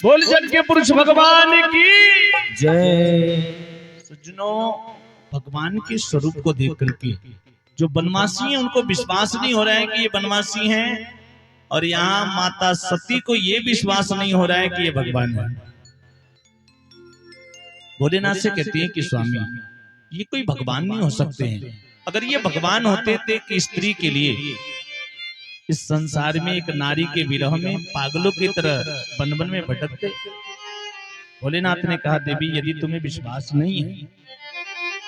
बोल जग के पुरुष भगवान की जय। सज्जनों, भगवान के स्वरूप को देख करके जो बनवासी हैं उनको विश्वास नहीं हो रहा है कि ये बनवासी हैं, और यहाँ माता सती को ये विश्वास नहीं हो रहा है कि ये भगवान है। भोलेनाथ से कहती है कि स्वामी ये कोई भगवान नहीं हो सकते हैं। अगर ये भगवान होते थे कि स्त्री के लिए इस संसार में एक नारी के विरह में पागलों की तरह वन वन में भटकते। भोलेनाथ ने कहा देवी यदि तुम्हें विश्वास नहीं है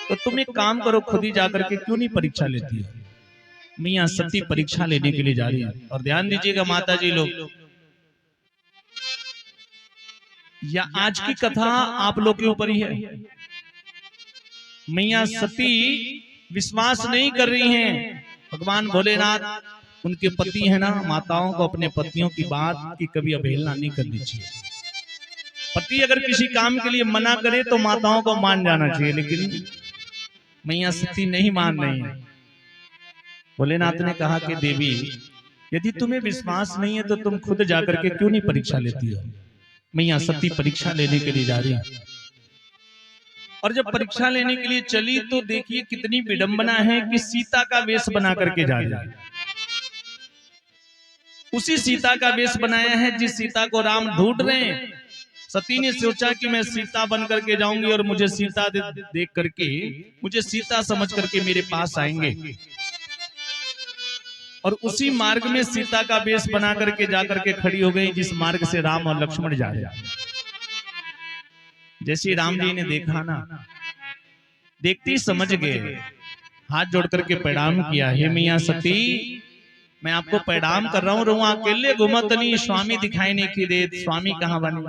तो तुम एक काम करो, खुद ही जाकर के क्यों नहीं परीक्षा लेती हो। मियां सती परीक्षा लेने के लिए जा रही है। और ध्यान दीजिएगा माता जी लोग, या आज की कथा आप लोग के ऊपर ही है। मियां सती विश्वास नहीं कर रही हैं भगवान भोलेनाथ उनके पति है ना, माताओं को अपने पतियों की बात की कभी अवहेलना नहीं करनी चाहिए। पति अगर किसी काम के लिए मना करे तो माताओं को मान जाना चाहिए, लेकिन मैया सती नहीं मान रही है। भोलेनाथ ने कहा कि देवी, यदि तुम्हें विश्वास नहीं है तो तुम खुद जाकर के क्यों नहीं परीक्षा लेती हो। मैया सती परीक्षा लेने के लिए जा रही है, और जब परीक्षा लेने के लिए चली तो देखिए कितनी विडंबना है कि सीता का वेश बना करके जा रही है। उसी सीता का वेश बनाया है जिस सीता को राम ढूंढ रहे हैं। सती ने सोचा कि मैं सीता बन करके जाऊंगी और मुझे सीता देख करके, मुझे सीता समझ करके मेरे पास आएंगे, और उसी मार्ग में सीता का वेश बना करके जाकर के खड़ी हो गई जिस मार्ग से राम और लक्ष्मण जा रहे हैं। जैसे राम जी ने देखा ना, देखते ही समझ गए, हाथ जोड़ करके प्रणाम किया, हे मैया सती, मैं आपको प्रणाम कर रहा हूँ, रुआ अकेले घूमत नहीं, स्वामी दिखाई नहीं की दे, स्वामी कहाँ बने।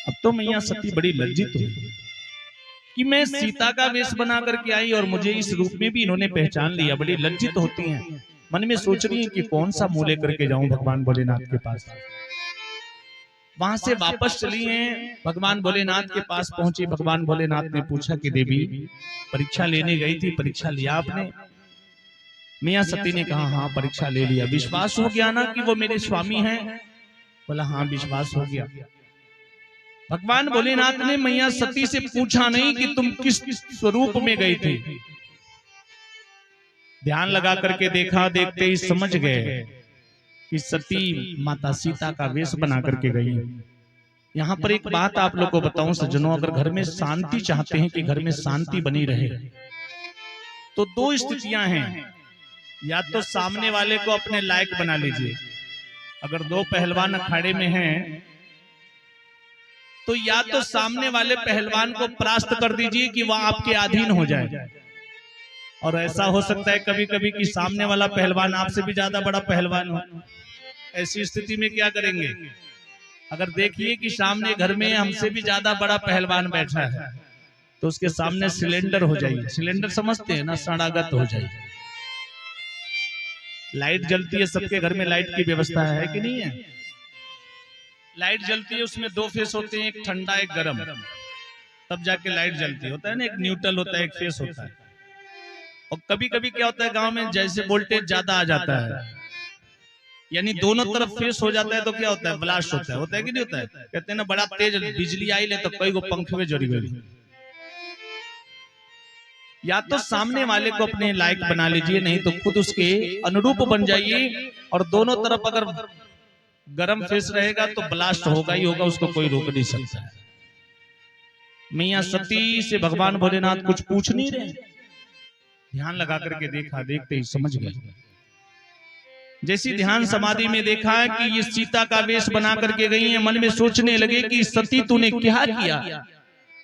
अब तो मैया सती बड़ी लज्जित हुई कि मैं सीता का वेश बना करके आई और मुझे इस रूप में भी इन्होंने पहचान लिया। बड़ी लज्जित होती हैं, मन में सोच रही है कि कौन सा मुंह लेकर के जाऊं भगवान भोलेनाथ के पास। वहां से वापस चली हैं, भगवान भोलेनाथ के पास पहुंची। भगवान भोलेनाथ ने पूछा कि देवी, परीक्षा लेने गई थी, परीक्षा लिया आपने? मैया सती ने कहा हाँ, परीक्षा ले लिया। विश्वास हो गया ना कि वो मेरे स्वामी हैं? बोला हाँ, विश्वास हो गया। भगवान भोलेनाथ ने मैया सती से पूछा नहीं कि तुम किस स्वरूप में गई थी। ध्यान लगा करके देखा, देखते ही समझ गए कि सती माता सीता का वेश बना करके गई। यहाँ पर एक बात आप लोग को बताऊं सज्जनों, अगर घर में शांति चाहते हैं कि घर में शांति बनी रहे, तो दो स्थितियां हैं। या तो सामने वाले को अपने लायक बना लीजिए। अगर दो पहलवान अखाड़े में हैं तो या तो सामने वाले पहलवान को परास्त कर दीजिए कि वह आपके अधीन हो जाए। और ऐसा हो सकता है कभी कभी कि सामने वाला पहलवान आपसे भी ज्यादा बड़ा पहलवान हो। ऐसी स्थिति में क्या करेंगे? अगर देखिए कि सामने घर में हमसे भी ज्यादा बड़ा पहलवान बैठा है तो उसके सामने सिलेंडर हो जाइए। सिलेंडर समझते हैं ना, सड़ागत हो जाइए। लाइट जलती है, सबके घर में लाइट की व्यवस्था है कि नहीं है? लाइट जलती है, उसमें दो फेस होते हैं, एक ठंडा एक गर्म, तब जाके लाइट जलती होता है ना। एक न्यूट्रल होता है, एक फेस होता है। और कभी कभी क्या होता है गांव में, जैसे वोल्टेज ज्यादा आ जाता है, यानी दोनों तरफ फेस हो जाता है, तो क्या होता है? ब्लास्ट होता है कि नहीं होता है? कहते हैं ना, बड़ा तेज बिजली आई ले तो कई को पंखे में जड़ी गई। या तो सामने वाले को अपने लायक बना लीजिए, नहीं तो खुद उसके अनुरूप बन जाइए। और दोनों तरफ अगर गरम फेस रहेगा तो ब्लास्ट होगा ही होगा, उसको कोई रोक नहीं सकता है। मैया सती से भगवान भोलेनाथ कुछ पूछ नहीं रहे। ध्यान लगा करके देखा, देखते ही समझ गए। जैसी ध्यान समाधि में देखा है कि ये सीता का वेश बना करके गई है, मन में सोचने लगे कि सती तूने क्या किया?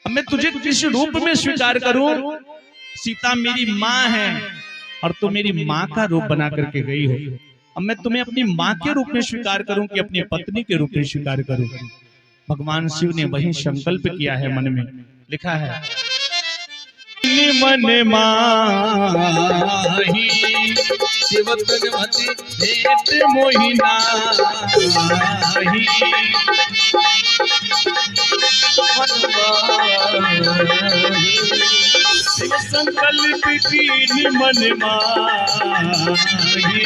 अब मैं तुझे किस रूप में स्वीकार करूं? सीता मेरी माँ है और तू मेरी माँ का रूप बना करके गई हो। अब मैं तुम्हें अपनी माँ के रूप में स्वीकार करूं कि अपनी पत्नी के रूप में स्वीकार करूं? भगवान शिव ने वही संकल्प किया है मन में। लिखा है, मन माही शिवतनवती भेंट मोहिना शिव संकल्प की मन माही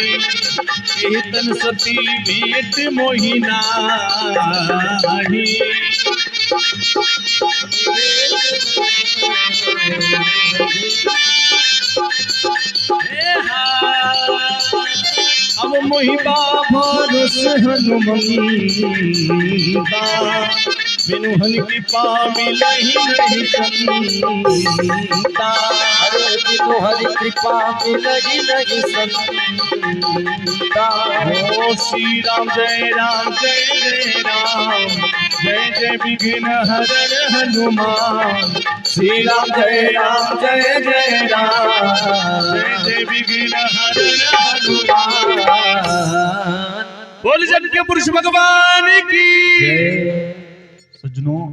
तन सती भेंट मोहिना। अब मोहिबा भरोस हनुमंता, बिनु हन कृपा मिलहि नहीं संता। बिनु हरि कृपा मिलहि नहीं संता। हो श्री राम जय राम जय जय राम, जय जय विघ्न हरण हनुमान। श्री राम जय राम जय जय राम, जय जय विघ्न हरण हनुमान। बोल जन के पुरुष भगवान की। सज्जनों,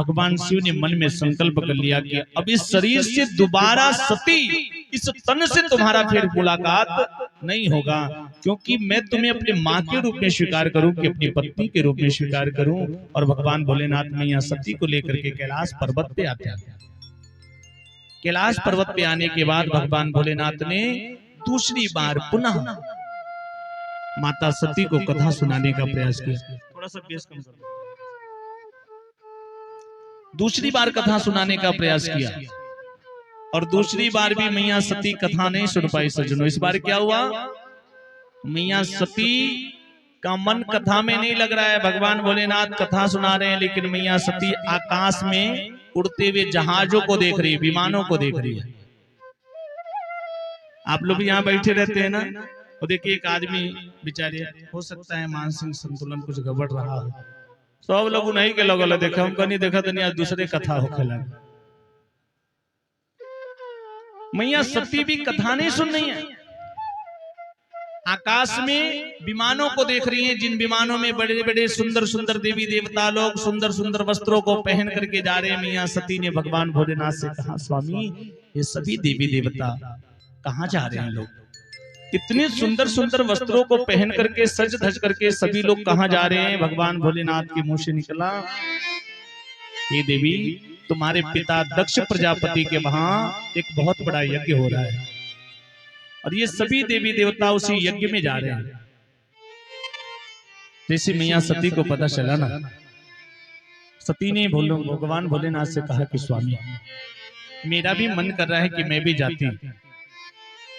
भगवान शिव ने मन में संकल्प कर लिया कि अब इस शरीर से दोबारा सती इस तन से तुम्हारा फिर मुलाकात नहीं होगा, क्योंकि मैं तुम्हें अपने माँ के रूप में स्वीकार करूं कि अपनी पत्नी के रूप में स्वीकार करूं। और भगवान भोलेनाथ मैया सती को लेकर के कैलाश पर्वत पे आते हैं। कैलाश पर्वत पे आने के बाद भगवान भोलेनाथ ने दूसरी बार पुनः माता सती को कथा सुनाने का प्रयास किया। थोड़ा सा बेस कम कर। दूसरी बार कथा सुनाने का प्रयास किया और दूसरी बार भी मैया सती कथा नहीं सुन पाई। सज्जनों, इस बार क्या हुआ, मैया सती का मन कथा में नहीं लग रहा है। भगवान भोलेनाथ कथा सुना रहे हैं, लेकिन मैया सती आकाश में उड़ते हुए जहाजों को देख रही है, विमानों को देख रही है। आप लोग यहाँ बैठे रहते हैं ना, तो देखिए एक आदमी बेचारे, हो सकता है मानसिक संतुलन कुछ गड़बड़ रहा हो, सब लोग नहीं के लगल देखा, हमको नहीं देखा तो नहीं, आज दूसरे कथा हो खेला। मैया सती भी कथा नहीं सुन रही है, आकाश में विमानों को देख रही हैं, जिन विमानों में बड़े बड़े सुंदर सुंदर देवी देवता लोग सुंदर सुंदर वस्त्रों को पहन करके जा रहे हैं। मैया सती ने भगवान भोलेनाथ से कहा, स्वामी ये सभी देवी देवता कहाँ जा रहे हैं लोग, इतने सुंदर सुंदर वस्त्रों को पहन करके सज धज करके सभी लोग कहाँ जा रहे हैं। भगवान भोलेनाथ के मुंह से निकला, हे देवी तुम्हारे पिता दक्ष प्रजापति के वहां एक बहुत बड़ा यज्ञ हो रहा है और ये सभी देवी देवता उसी यज्ञ में जा रहे हैं। जैसे मैया सती को पता चला ना, सती ने भगवान भोलेनाथ से कहा कि स्वामी मेरा भी मन कर रहा है कि मैं भी जाती,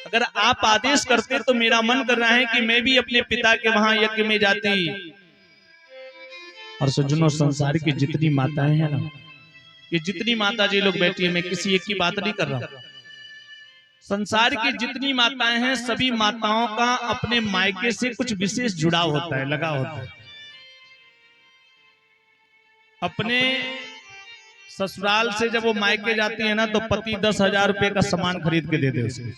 अगर आप आदेश करते तो मेरा मन कर रहा है कि मैं भी अपने पिता के वहां यज्ञ में जाती। और सज्जनों, संसार की जितनी माताएं हैं ना, ये जितनी माता जी लोग बैठी है, मैं किसी एक की बात नहीं कर रहा हूं, संसार की जितनी माताएं हैं सभी माताओं का अपने मायके से कुछ विशेष जुड़ाव होता है, लगा होता है। अपने ससुराल से जब वो मायके जाती है ना, तो पति 10,000 रुपए का सामान खरीद के दे दे उसको,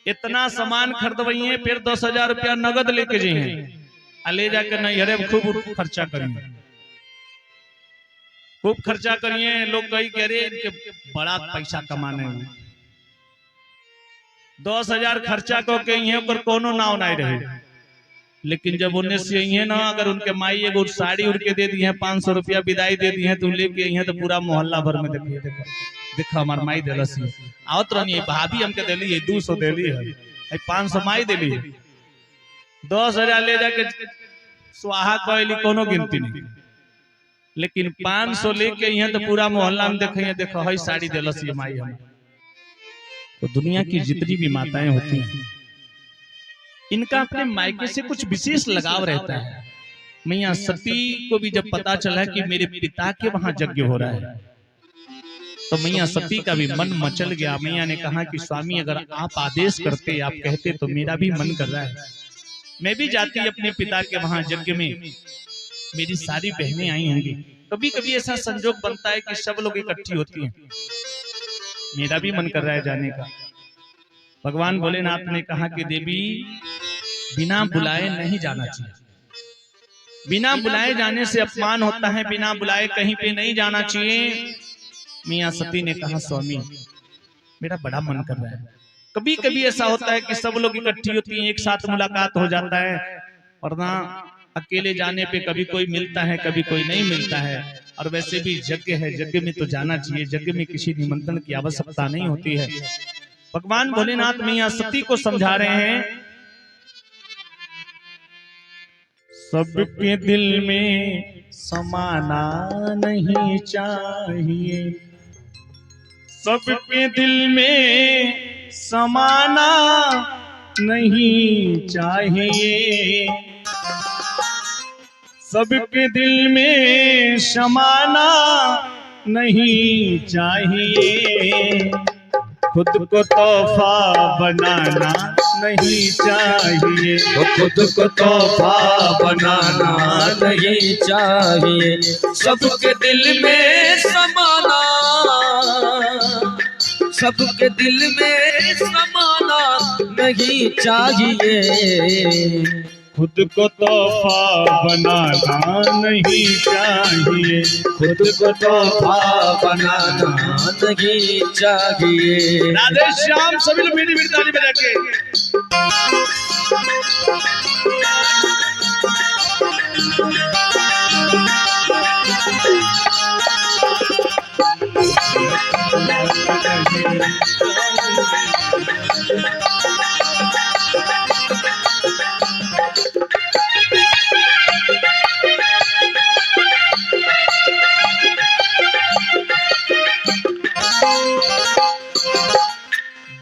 इतना सामान खरीदवाइए, फिर 10,000 रुपया नगद लेके जाइए, ले जाकर नैहरे खूब खर्चा करिए, खूब खर्चा करिए। लोग कहीं कह रहे इनके बड़ा पैसा कमाने में, 10,000 खर्चा करके ऊपर कोनो नाव नहीं रहे, लेकिन जब उन्हें से ना, अगर उनके माई एगो साड़ी उड़ के दे दी है, 500 रुपया विदाई दे दी है, तो लेके तो पूरा मोहल्ला भर में देखिए, देखा हमार माई दिलस आवत रही भाभी हमके दिली है, 200 दिली है, 500 माई दिली है, 10,000 ले जाके स्वाहा कहली कोनो गिनती नहीं, लेकिन 500 लेके यहाँ तो पूरा मोहल्ला में देखे, देखो हई साड़ी दिलस ये माई हम। तो दुनिया की जितनी भी माताएं होती हैं, इनका अपने मायके से कुछ विशेष लगाव रहता है। मैया सती को भी जब पता चला कि मेरे पिता के वहां यज्ञ हो रहा है, तो मैया सती का भी मन मचल गया। मैया ने कहा कि स्वामी अगर आप आदेश करते, आप कहते तो मेरा भी मन कर रहा है, मैं भी जाती अपने पिता के वहां यज्ञ में, मेरी सारी बहनें आई होंगी। कभी कभी ऐसा संजोग बनता है कि सब लोग इकट्ठी होती हैं, मेरा भी मन कर रहा है जाने का। भगवान भोलेनाथ ने कहा कि देवी बिना बुलाए नहीं जाना चाहिए, बिना बुलाए जाने से अपमान होता है, बिना बुलाए कहीं पे नहीं जाना चाहिए। मियां सती ने कहा स्वामी मेरा बड़ा मन कर रहा है। कभी कभी ऐसा होता है कि सब लोग इकट्ठी होती हैं, एक साथ मुलाकात हो जाता है, और ना अकेले जाने पे कभी कोई मिलता है कभी कोई नहीं मिलता है। और वैसे भी यज्ञ है, यज्ञ में तो जाना चाहिए, यज्ञ में किसी निमंत्रण की आवश्यकता नहीं होती है। भगवान भोलेनाथ मियां सती को समझा रहे हैं, सबके दिल में समाना नहीं चाहिए, सबके दिल में समाना नहीं चाहिए, सबके दिल में समाना नहीं चाहिए, खुद को तोहफा बनाना नहीं चाहिए, खुद को तोहफा बनाना नहीं चाहिए, सबके दिल में समाना, सबके दिल में समाना नहीं चाहिए, खुद को तोहफा बनाना नहीं चाहिए, खुद को तोहफा बनाना नहीं चाहिए। राधे श्याम। सभी लोग मीठी मीठी ताली बजा के।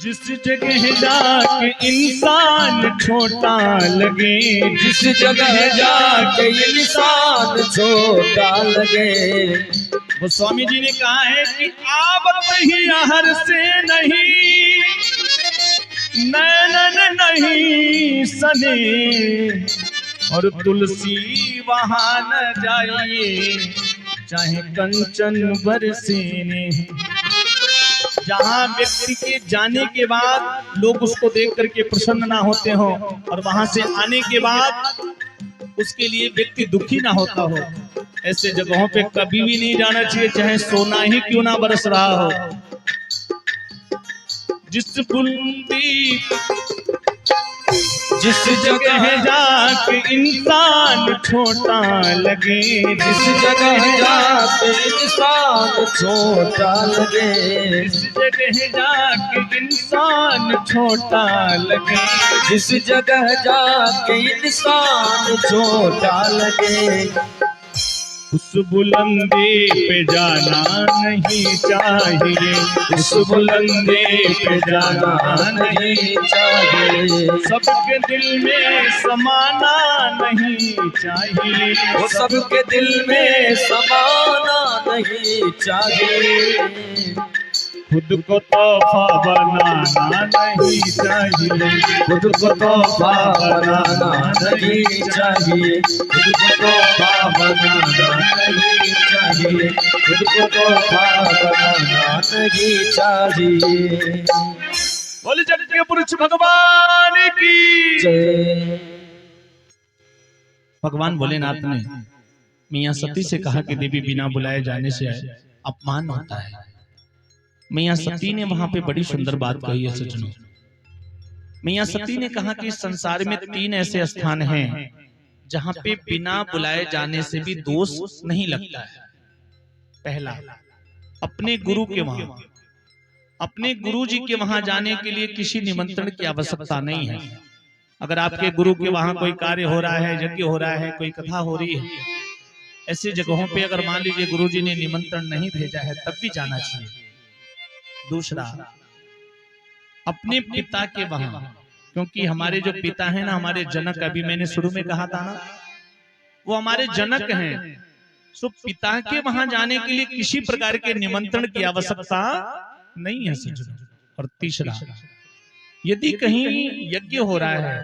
जिस जगह जाके इंसान छोटा लगे, जिस जगह जाके इंसान छोटा लगे। वो स्वामी जी ने कहा है कि आवत ही हर से नहीं, नैनन नहीं सने, और तुलसी वहां न जाइए चाहे कंचन बरसेने। जहाँ व्यक्ति के जाने के बाद लोग उसको देख करके प्रसन्न ना होते हो, और वहां से आने के बाद उसके लिए व्यक्ति दुखी ना होता हो, ऐसे जगहों पे कभी भी नहीं जाना चाहिए, चाहे सोना ही क्यों ना बरस रहा हो। जिस बुलंदी जिस जगह जाके इंसान छोटा लगे, जिस जगह जाके इंसान छोटा लगे। जिस जगह जाके इंसान छोटा लगे, जिस जगह जाके इंसान छोटा लगे। उस बुलंदी पे जाना नहीं चाहिए, उस बुलंदी पे जाना नहीं चाहिए। सबके दिल में समाना नहीं चाहिए, वो सबके दिल में समाना नहीं चाहिए। खुद को तोहफा बनाना नहीं चाहिए, खुद को तोहफा बनाना नहीं चाहिए। खुद को तोहफा बनाना नहीं चाहिए। खुद को तोहफा बनाना नहीं चाहिए। बोले जगत के पुरुष भगवान की जय। भगवान भोलेनाथ ने मियां सती से कहा कि देवी बिना बुलाए जाने से अपमान होता है। मियां सती ने वहां पे बड़ी सुंदर बात कही है सज्जनों। मियां सती ने कहा कि इस संसार में 3 ऐसे स्थान हैं जहां पे बिना बुलाए जाने से भी दोष नहीं लगता है। पहला, अपने गुरु के वहां, अपने गुरु जी के वहां जाने के लिए किसी निमंत्रण की आवश्यकता नहीं है। अगर आपके गुरु के वहां कोई कार्य हो रहा है, यज्ञ हो रहा है, कोई कथा हो रही है, ऐसी जगहों पे अगर मान लीजिए गुरु जी ने निमंत्रण नहीं भेजा है तब भी जाना चाहिए। दूसरा, अपने पिता के वहां, क्योंकि हमारे जो पिता हैं ना, हमारे जनक, अभी मैंने शुरू में कहा था ना, वो हमारे जनक हैं। सो पिता के वहां जाने के लिए किसी प्रकार के निमंत्रण की आवश्यकता नहीं है सज्जनों। और तीसरा, यदि कहीं यज्ञ हो रहा है,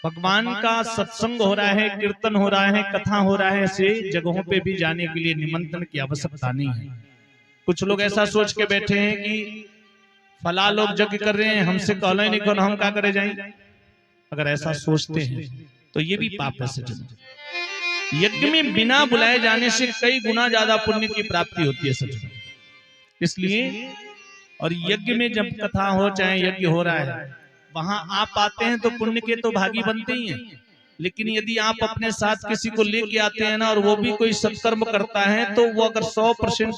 भगवान का सत्संग हो रहा है, कीर्तन हो रहा है, कथा हो रहा है, ऐसे जगहों पे भी जाने के लिए निमंत्रण की आवश्यकता नहीं है। कुछ लोग ऐसा सोच के बैठे हैं कि फला लोग यज्ञ कर रहे हैं, हमसे कहना ही नहीं, कौन हम क्या करे जाएं। अगर ऐसा सोचते हैं तो ये भी पाप है सज्जनों। यज्ञ में बिना बुलाए जाने से कई गुना ज्यादा पुण्य की प्राप्ति होती है सज्जनों। इसलिए, और यज्ञ में जब कथा हो, चाहे यज्ञ हो रहा है, वहां आप आते हैं तो पुण्य के तो भागी बनते ही हैं। लेकिन यदि आप अपने साथ किसी को लेके आते हैं ना, और वो भी कोई सत्कर्म करता है, तो वो अगर 100%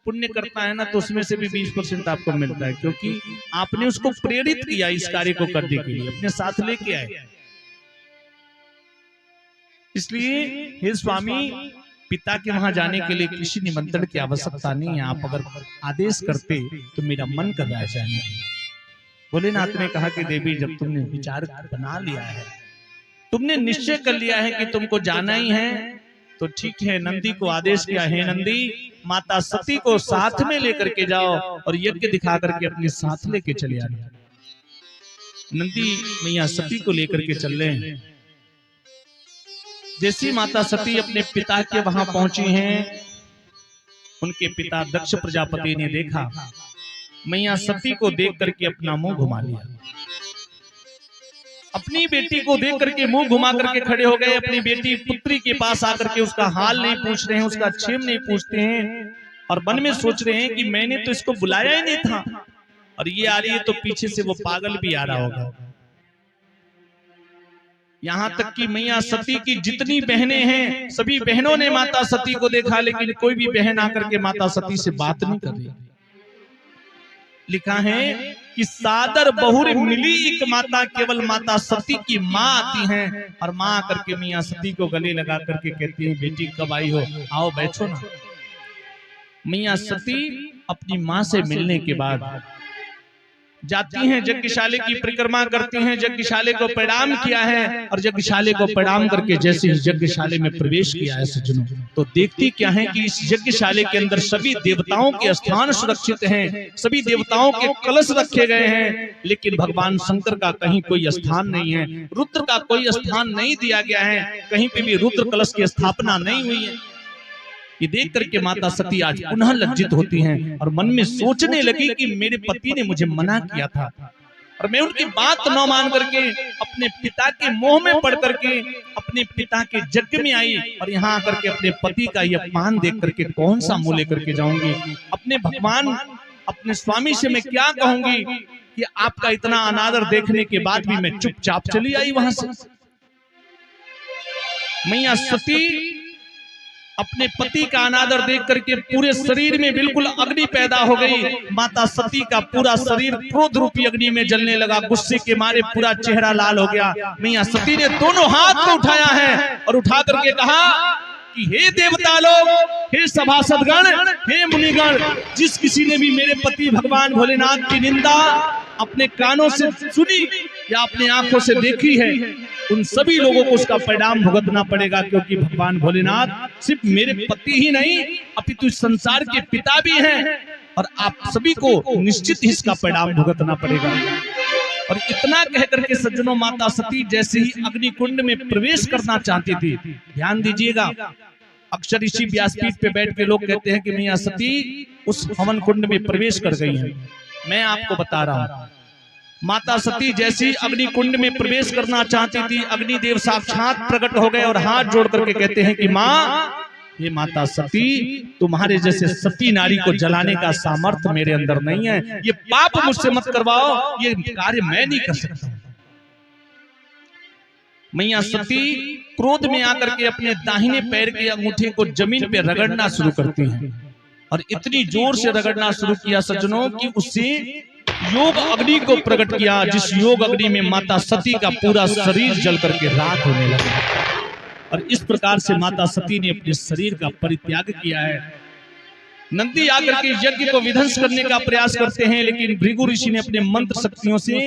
पुण्य करता है ना, तो उसमें से भी 20% आपको मिलता है, क्योंकि आपने उसको प्रेरित किया इस कार्य को करने के लिए, अपने साथ लेके आए। इसलिए हे स्वामी, पिता के वहां जाने के लिए किसी निमंत्रण की आवश्यकता नहीं है। आप अगर आदेश करते तो मेरा मन कर रहा है जाने के लिए। भोलेनाथ ने कहा कि देवी, जब तुमने विचार बना लिया है, तुमने निश्चय कर लिया है कि तुमको जाना ही है, तो ठीक है। नंदी को आदेश किया, हे नंदी, माता सती को साथ में लेकर के जाओ और यज्ञ दिखा करके अपने साथ लेके चले आना। नंदी मैया सती को लेकर के चल रहे हैं। जैसी माता सती अपने पिता के वहां पहुंची हैं, उनके पिता दक्ष प्रजापति ने देखा, मैया सती को देख करके अपना मुंह घुमा लिया। अपनी बेटी को देख करके मुंह घुमा करके खड़े हो गए। अपनी बेटी पुत्री के पास आकर के उसका हाल नहीं पूछ रहे हैं, उसका क्षेम नहीं पूछते हैं, और मन में सोच रहे हैं कि मैंने तो इसको बुलाया ही नहीं था, और ये आ रही है तो पीछे से वो पागल भी आ रहा होगा। यहां तक कि मैया सती की जितनी बहनें हैं, सभी बहनों ने माता सती को देखा, लेकिन कोई भी बहन आकर के माता सती से बात नहीं कर रही। लिखा है कि सादर बहुर मिली एक माता, केवल माता सती की माँ आती हैं, और माँ आकर के मैया सती को गले लगा करके कहती है, बेटी कब आई हो, आओ बैठो ना। मैया सती अपनी माँ से मिलने के बाद जाती हैं, यज्ञशाले की परिक्रमा करती हैं, यज्ञशाले को प्रणाम किया है, और यज्ञशाले को प्रणाम करके जैसे ही यज्ञशाले में प्रवेश किया है सज्जनों, तो देखती क्या है कि इस यज्ञशाले के अंदर सभी देवताओं के स्थान सुरक्षित हैं, सभी देवताओं के कलश रखे गए हैं, लेकिन भगवान शंकर का कहीं कोई स्थान नहीं है, रुद्र का कोई स्थान नहीं दिया गया है, कहीं पे भी रुद्र कलश की स्थापना नहीं हुई है। ये देख करके माता सती आज पुनः लज्जित होती हैं, और मन में सोचने लगी कि मेरे पति ने मुझे मना किया था, और मैं उनकी बात न मान करके अपने पिता के मोह में पड़ करके अपने पिता के यज्ञ में आई, और यहाँ आकर के अपने पति का ये अपमान देख करके कौन सा मुंह लेकर के जाऊंगी। अपने भगवान, अपने स्वामी से मैं क्या कहूंगी कि आपका इतना अनादर देखने के बाद भी मैं चुपचाप चली आई वहां से। मैया सती अपने पति का अनादर देख करके पूरे शरीर में बिल्कुल अग्नि पैदा हो गई। माता सती का पूरा शरीर क्रोध रूपी अग्नि में जलने लगा, गुस्से के मारे पूरा चेहरा लाल हो गया। मैया सती ने दोनों हाथ को उठाया है और उठा करके कहा कि हे देवता लोग, हे सभासदगण, हे मुनिगण, जिस किसी ने भी मेरे पति भगवान भोलेनाथ की निंदा अपने कानों से सुनी या अपने आंखों से देखी है, उन सभी लोगों को उसका परिणाम भुगतना पड़ेगा, क्योंकि भगवान भोलेनाथ सिर्फ मेरे पति ही नहीं अपितु संसार के पिता भी हैं, और आप सभी को निश्चित ही इसका परिणाम भुगतना पड़ेगा। और इतना कह करके सज्जनों माता सती जैसे ही अग्निकुंड में प्रवेश करना चाहती थी, ध्यान दीजिएगा, अक्सर इसी व्यासपीठ पे बैठ के लोग कहते हैं कि मैया सती उस हवन कुंड में प्रवेश कर गई है। मैं आपको बता रहा हूं, माता सती जैसी अग्निकुंड में प्रवेश करना चाहती थी, अग्निदेव साक्षात प्रकट हो गए और हाथ जोड़ करके कहते हैं कि माँ, ये माता सती, तुम्हारे जैसे सती नारी को जलाने का सामर्थ्य मेरे अंदर नहीं है, ये पाप मुझसे मत करवाओ, ये कार्य मैं नहीं कर सकता। मैया सती क्रोध में आकर के अपने दाहिने पैर के अंगूठे को जमीन पे रगड़ना शुरू करती हैं, और इतनी जोर से रगड़ना शुरू किया सज्जनों कि उससे योग अग्नि को प्रकट किया, जिस योग अग्नि में माता सती का पूरा शरीर जल करके राख होने लगा। और इस प्रकार से माता सती ने अपने शरीर का परित्याग किया है। नंदी आकर के यज्ञ को विध्वंस करने का प्रयास करते हैं, लेकिन भृगु ऋषि ने अपने मंत्र शक्तियों से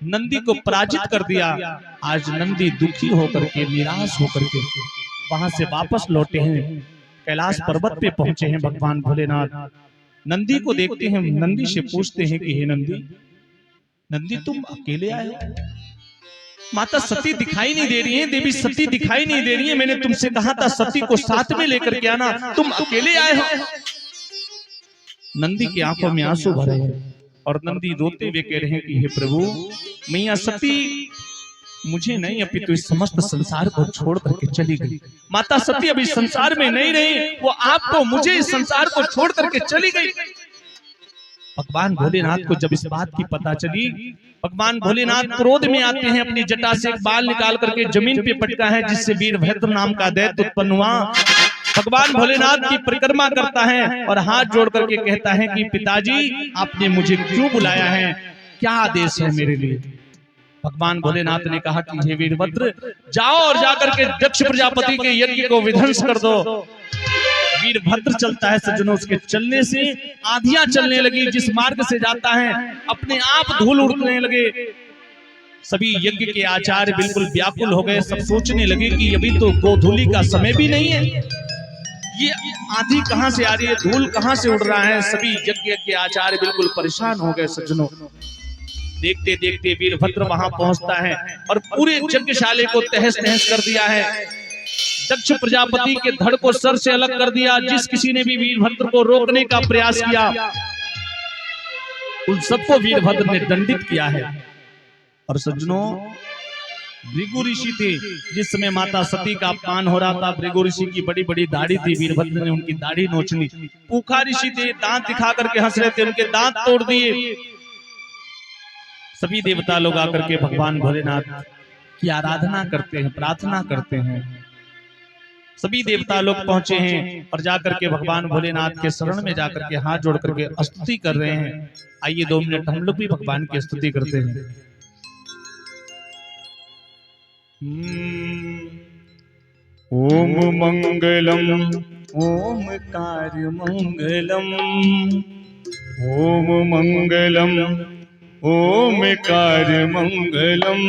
नंदी को पराजित कर दिया। आज नंदी दुखी होकर के, निराश होकर के वहां से वापस लौटे हैं, कैलाश पर्वत पे पहुंचे हैं भगवान भोलेनाथ। नंदी को देखते हैं, नंदी से पूछते हैं कि हे नंदी, नंदी तुम अकेले आए हो? माता सती दिखाई नहीं दे रही है, देवी सती दिखाई नहीं दे रही है, मैंने तुमसे कहा था सती को साथ में लेकर के आना, तुम अकेले आए हो? नंदी की आंखों में आंसू भरे हैं, और नंदी रोते हुए कह रहे हैं कि हे प्रभु, मैया सती मुझे नहीं अपितु इस समस्त संसार को छोड़ करके चली गई। माता सती अभी संसार में नहीं रही, वो आपको, मुझे इस संसार को छोड़ करके चली गई। भगवान भोलेनाथ को जब इस बात की पता चली, भगवान भोलेनाथ क्रोध में आते हैं, अपनी जटा से एक बाल निकाल करके जमीन पे पटका है, जिससे वीरभद्र नाम का दैत्य उत्पन्न हुआ। भगवान भोलेनाथ की परिक्रमा करता है और हाथ जोड़ करके कहता है कि पिताजी, आपने मुझे क्यों बुलाया है, क्या आदेश है मेरे लिए? भगवान भोलेनाथ ने कहा कि हे वीरभद्र, जाओ और जाकर के दक्ष प्रजापति के यज्ञ को विध्वंस कर दो। वीरभद्र चलता है सज्जनों, उसके चलने से आंधियां चलने लगी, जिस मार्ग से जाता है अपने आप धूल उड़ने लगे। सभी यज्ञ के आचार्य बिल्कुल व्याकुल हो गए, सब सोचने लगे कि अभी तो गोधूली का समय भी नहीं है, ये आंधी कहां से आ रही है, धूल कहां से उड़ रहा है। सभी यज्ञ के आचार्य बिल्कुल परेशान हो गए सज्जनों। देखते देखते वीरभद्र वहां पहुंचता है और पूरे यज्ञशाले को तहस नहस कर दिया है। दक्ष प्रजापति के धड़ को सर से अलग कर दिया। जिस किसी ने भी वीरभद्र को रोकने का प्रयास किया, उन सबको वीरभद्र ने दंडित किया है। और सज्जनों, भृगु ऋषि थे। जिस समय माता सती का अपमान हो रहा था, भृगु ऋषि की बड़ी बड़ी दाढ़ी थी, वीरभद्र ने उनकी दाढ़ी नोच ली। पूखा ऋषि थे, दांत दिखा करके हंस रहे थे, उनके दांत तोड़ दिए। सभी देवता लोग आकर के भगवान भोलेनाथ की आराधना करते हैं, प्रार्थना करते हैं। सभी देवता लोग पहुंचे हैं और जाकर के भगवान भोलेनाथ के शरण में जाकर के हाथ जोड़ करके स्तुति कर रहे हैं। आइए 2 मिनट हम लोग भी भगवान की स्तुति करते हैं। ओम मंगलम ओमकार मंगलम, ओम मंगलम ओमकार मंगलम,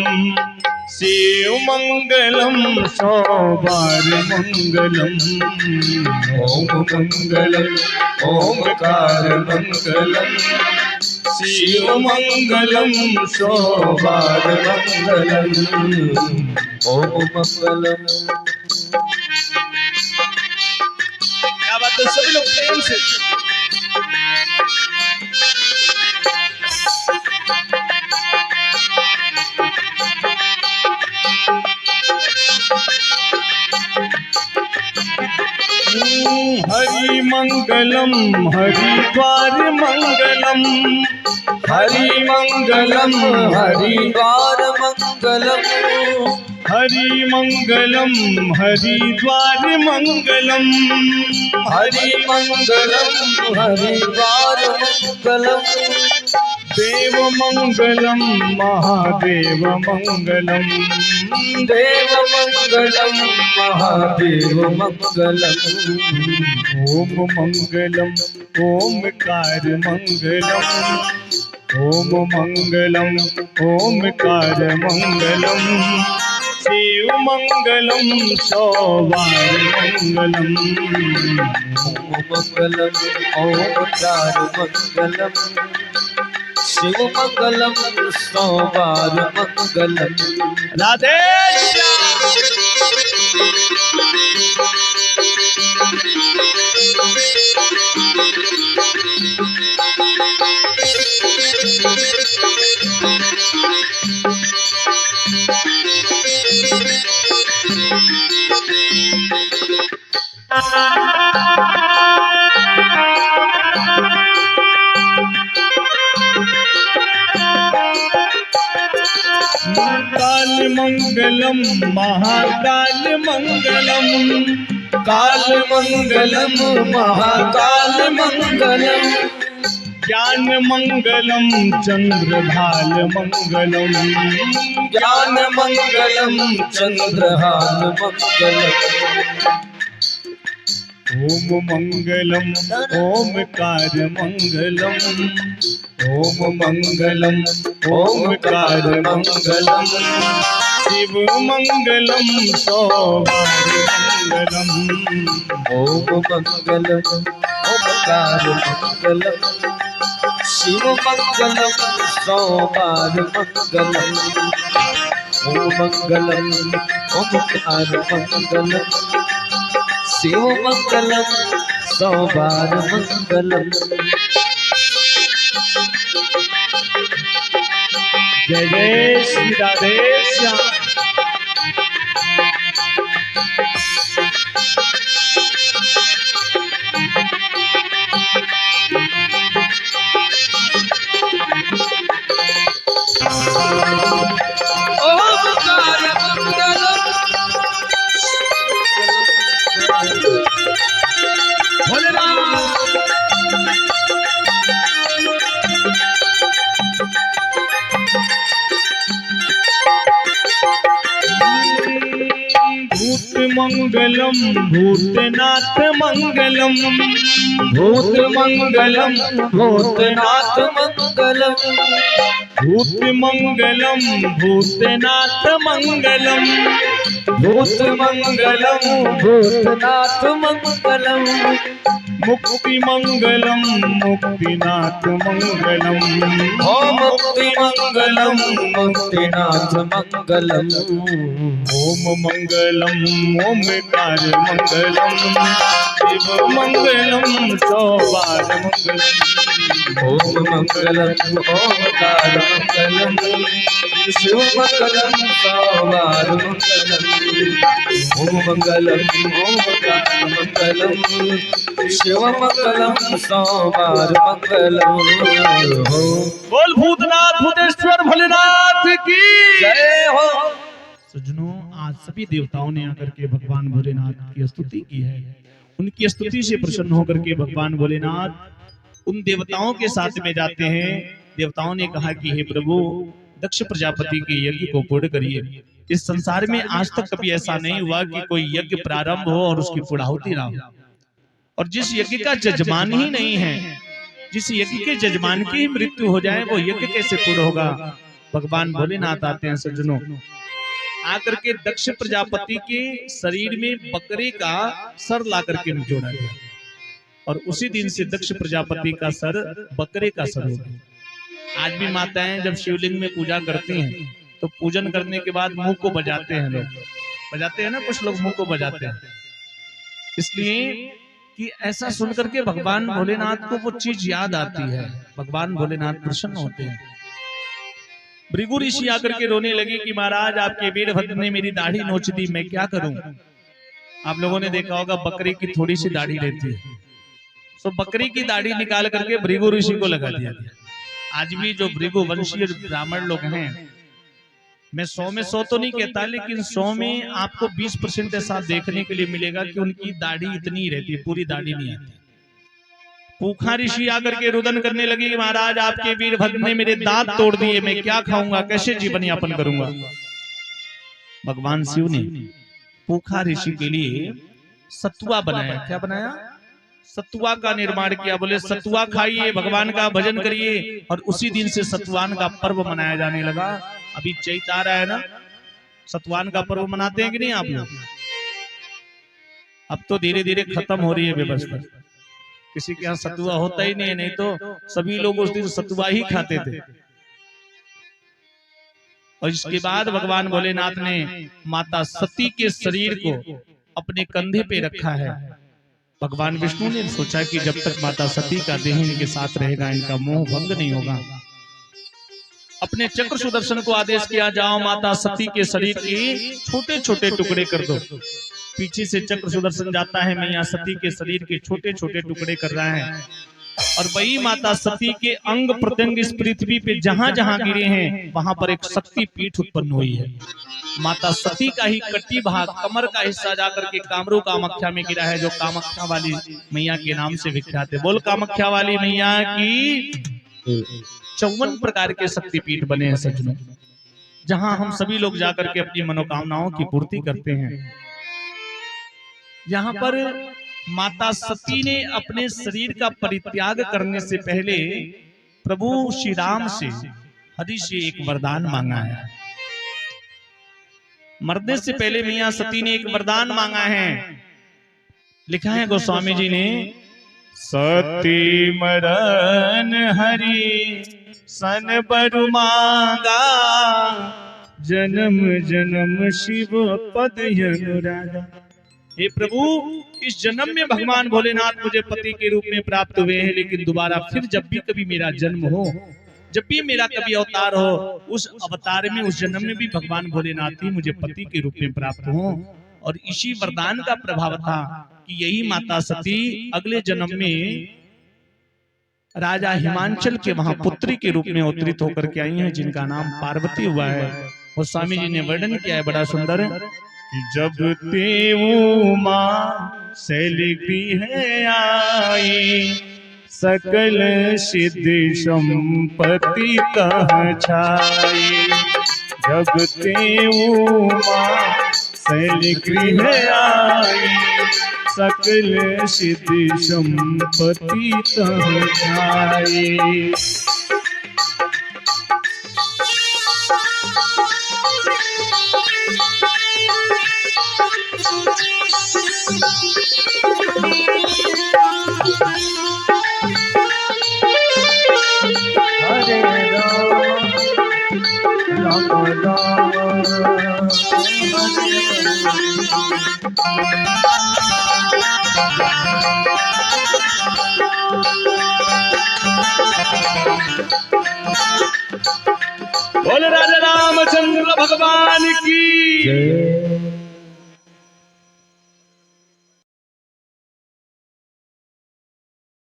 शिव मंगलम 100 बार मंगलम। ओम मंगलम ओमकार मंगलम, शिव मंगलम 100 बार मंगलम। ओम मंगलम। क्या बात है, सभी लोग प्रेम से। हरि मंगलम हरिद्वार मंगलम, हरि मंगलम हरिद्वार मंगलम, हरि मंगलम हरिद्वार मंगलम, हरि मंगलम हरिद्वार मंगलम। देव मंगलम महादेव मंगलम, देव मंगलम महादेव मंगलम। ओम मंगलम ओमकार मंगलम, ओम मंगलम ओमकार मंगलम, शिव मंगलम 100 बार मंगलम। ओम मंगलम ओमकार मंगलम, शिव मंगलम 100 बार मंगलम। राधे काल मंगलम महाकाल मंगलम, काल मंगलम महाकाल मंगलम, ज्ञान मंगलम चंद्रभाल मंगलम, ज्ञान मंगलम चंद्रहाल मंगलम। ओम मंगलम ओमकार मंगलम, ओम मंगलम ओमकार मंगलम, शिव मंगलम 100 बार मंगलम। ओम मंगलम ओमकार मंगलम, शिव मंगलम 100 बार मंगलम। ओम मंगलम ओमकार मंगलम, शिव मंगलम 100 बार मंगलम। जय जय श्री राधे श्याम। मंगलम भूतनाथ मंगलम, भूत मंगलम भूतनाथ मंगलम, भूत मंगलम भूतनाथ मंगलम, भूत मंगलम भूतनाथ मंगलम मुक्ति मंगलम मुक्तिनाथ मंगलम ओम मुक्ति मंगलम मुक्तिनाथ मंगलम ओम मंगलम ओमकार मंगलम शिव मंगलम सौबार मंगलम ओम मंगलम ओमकार मंगलम शिव मंगलम सौबार मंगलम ओम मंगलम ओमकार मंगलम शिव मंगलम सौबार मंगलम बोल भूतनाथ भूतेश्वर भोलेनाथ की जय हो। सज्जनों, आज सभी देवताओं ने आकर के भगवान भोलेनाथ की स्तुति की है। उनकी स्तुति से प्रसन्न होकर के भगवान भोलेनाथ उन देवताओं के साथ में जाते हैं। देवताओं ने कहा कि हे प्रभु, दक्ष प्रजापति के यज्ञ को पूर्ण करिए। इस संसार में आज तक कभी ऐसा नहीं हुआ कि कोई यज्ञ प्रारंभ हो और उसकी पूर्णाहुति ना हो। और जिस यज्ञ का जजमान ही नहीं है, जिस यज्ञ के जजमान की ही मृत्यु हो जाए, वो यज्ञ कैसे पूर्ण होगा। भगवान भोलेनाथ आते हैं सज्जनों, आकर के दक्ष प्रजापति के शरीर में बकरे का सर ला करके जोड़ा गया और उसी दिन से दक्ष प्रजापति का सर बकरे का सर हो गया। आज भी माताएं जब शिवलिंग में पूजा करती हैं तो पूजन करने के बाद मुंह को बजाते हैं, लोग बजाते हैं ना, कुछ लोग मुंह को बजाते हैं, इसलिए कि ऐसा सुनकर के भगवान भोलेनाथ को वो चीज याद आती है। भगवान भोलेनाथ प्रसन्न होते हैं। भृगु ऋषि आकर के रोने लगे कि महाराज, आपके वीरभद्र ने मेरी दाढ़ी नोच दी, मैं क्या करूं। आप लोगों ने देखा होगा बकरी की थोड़ी सी दाढ़ी रहती है, तो बकरी की दाढ़ी निकाल करके भृगु ऋषि को लगा दिया। आज भी जो भृगु वंशीय ब्राह्मण लोग हैं, मैं 100 में 100 तो नहीं कहता, लेकिन 100 में आपको 20% ऐसा देखने के लिए मिलेगा कि उनकी दाढ़ी इतनी ही रहती है, पूरी दाढ़ी नहीं आती। पूखा ऋषि आकर के रुदन करने लगे कि महाराज, आपके वीरभद्र ने मेरे दांत तोड़ दिए, मैं क्या खाऊंगा, कैसे जीवन यापन करूंगा। भगवान शिव ने पूखा ऋषि के लिए सतुआ बनाया। क्या बनाया? सतुआ का निर्माण किया। बोले सतुआ खाइए, भगवान का भजन करिए। और उसी दिन से सतुआन का पर्व मनाया जाने लगा। अभी चैत आ रहा है ना, सतुआन का पर्व मनाते हैं कि नहीं आप लोग? अब तो धीरे धीरे खत्म हो रही है व्यवस्था, किसी के यहाँ सतुआ होता ही नहीं है, नहीं तो सभी लोग उस दिन सतुआ ही खाते थे। और इसके बाद भगवान भोलेनाथ ने माता सती के शरीर को अपने कंधे पे रखा है। भगवान विष्णु ने सोचा कि जब तक माता सती का देह इनके साथ रहेगा, इनका मोह भंग नहीं होगा। अपने चक्र सुदर्शन को आदेश किया, जाओ माता सती के शरीर के छोटे छोटे टुकड़े कर दो। पीछे से चक्र सुदर्शन जाता है, मैया सती के शरीर के छोटे छोटे टुकड़े कर रहा है। और वही माता सती के अंग प्रत्यंग इस पृथ्वी पे जहां जहां गिरे हैं, वहां पर एक शक्ति पीठ उत्पन्न हुई है। माता सती का ही कटी भाग, कमर का हिस्सा जाकर के कामरू कामाख्या में गिरा है, जो कामाख्या वाली मैया के नाम से विख्यात है। बोल कामाख्या वाली मैया की 54 प्रकार के शक्तिपीठ बने हैं सज्जनों, जहां हम सभी लोग जाकर के अपनी मनोकामनाओं की पूर्ति करते हैं। यहाँ पर माता सती ने अपने शरीर का परित्याग करने से पहले प्रभु श्री राम से, हरि से एक वरदान मांगा है। मरने से पहले मैया सती ने एक वरदान मांगा है। लिखा है गोस्वामी जी ने, सती मरन हरि सन बरु मांगा, जन्म जन्म शिव पद अनुरागा। हे प्रभु, इस जन्म में भगवान भोलेनाथ मुझे पति के रूप में प्राप्त हुए हैं, लेकिन दोबारा फिर जब भी कभी मेरा जन्म हो, जब भी मेरा कभी अवतार हो, उस अवतार में, उस जन्म में भी भगवान भोलेनाथ ही मुझे पति के रूप में प्राप्त हो। और इसी वरदान का प्रभाव था कि यही माता सती अगले जन्म में राजा हिमांचल के वहां पुत्री के रूप में अवतरित होकर के आई हैं, जिनका नाम पार्वती हुआ है। और स्वामी जी ने वर्णन किया है बड़ा सुंदर, जब ते उमा शैलगृह आई, सकल सिद्धि संपत्ति कह छाई। जब ते उमा शैलगृह आई, सकल सिद्धि संपत्ति कह छाई। बोल राजा रामचंद्र भगवान की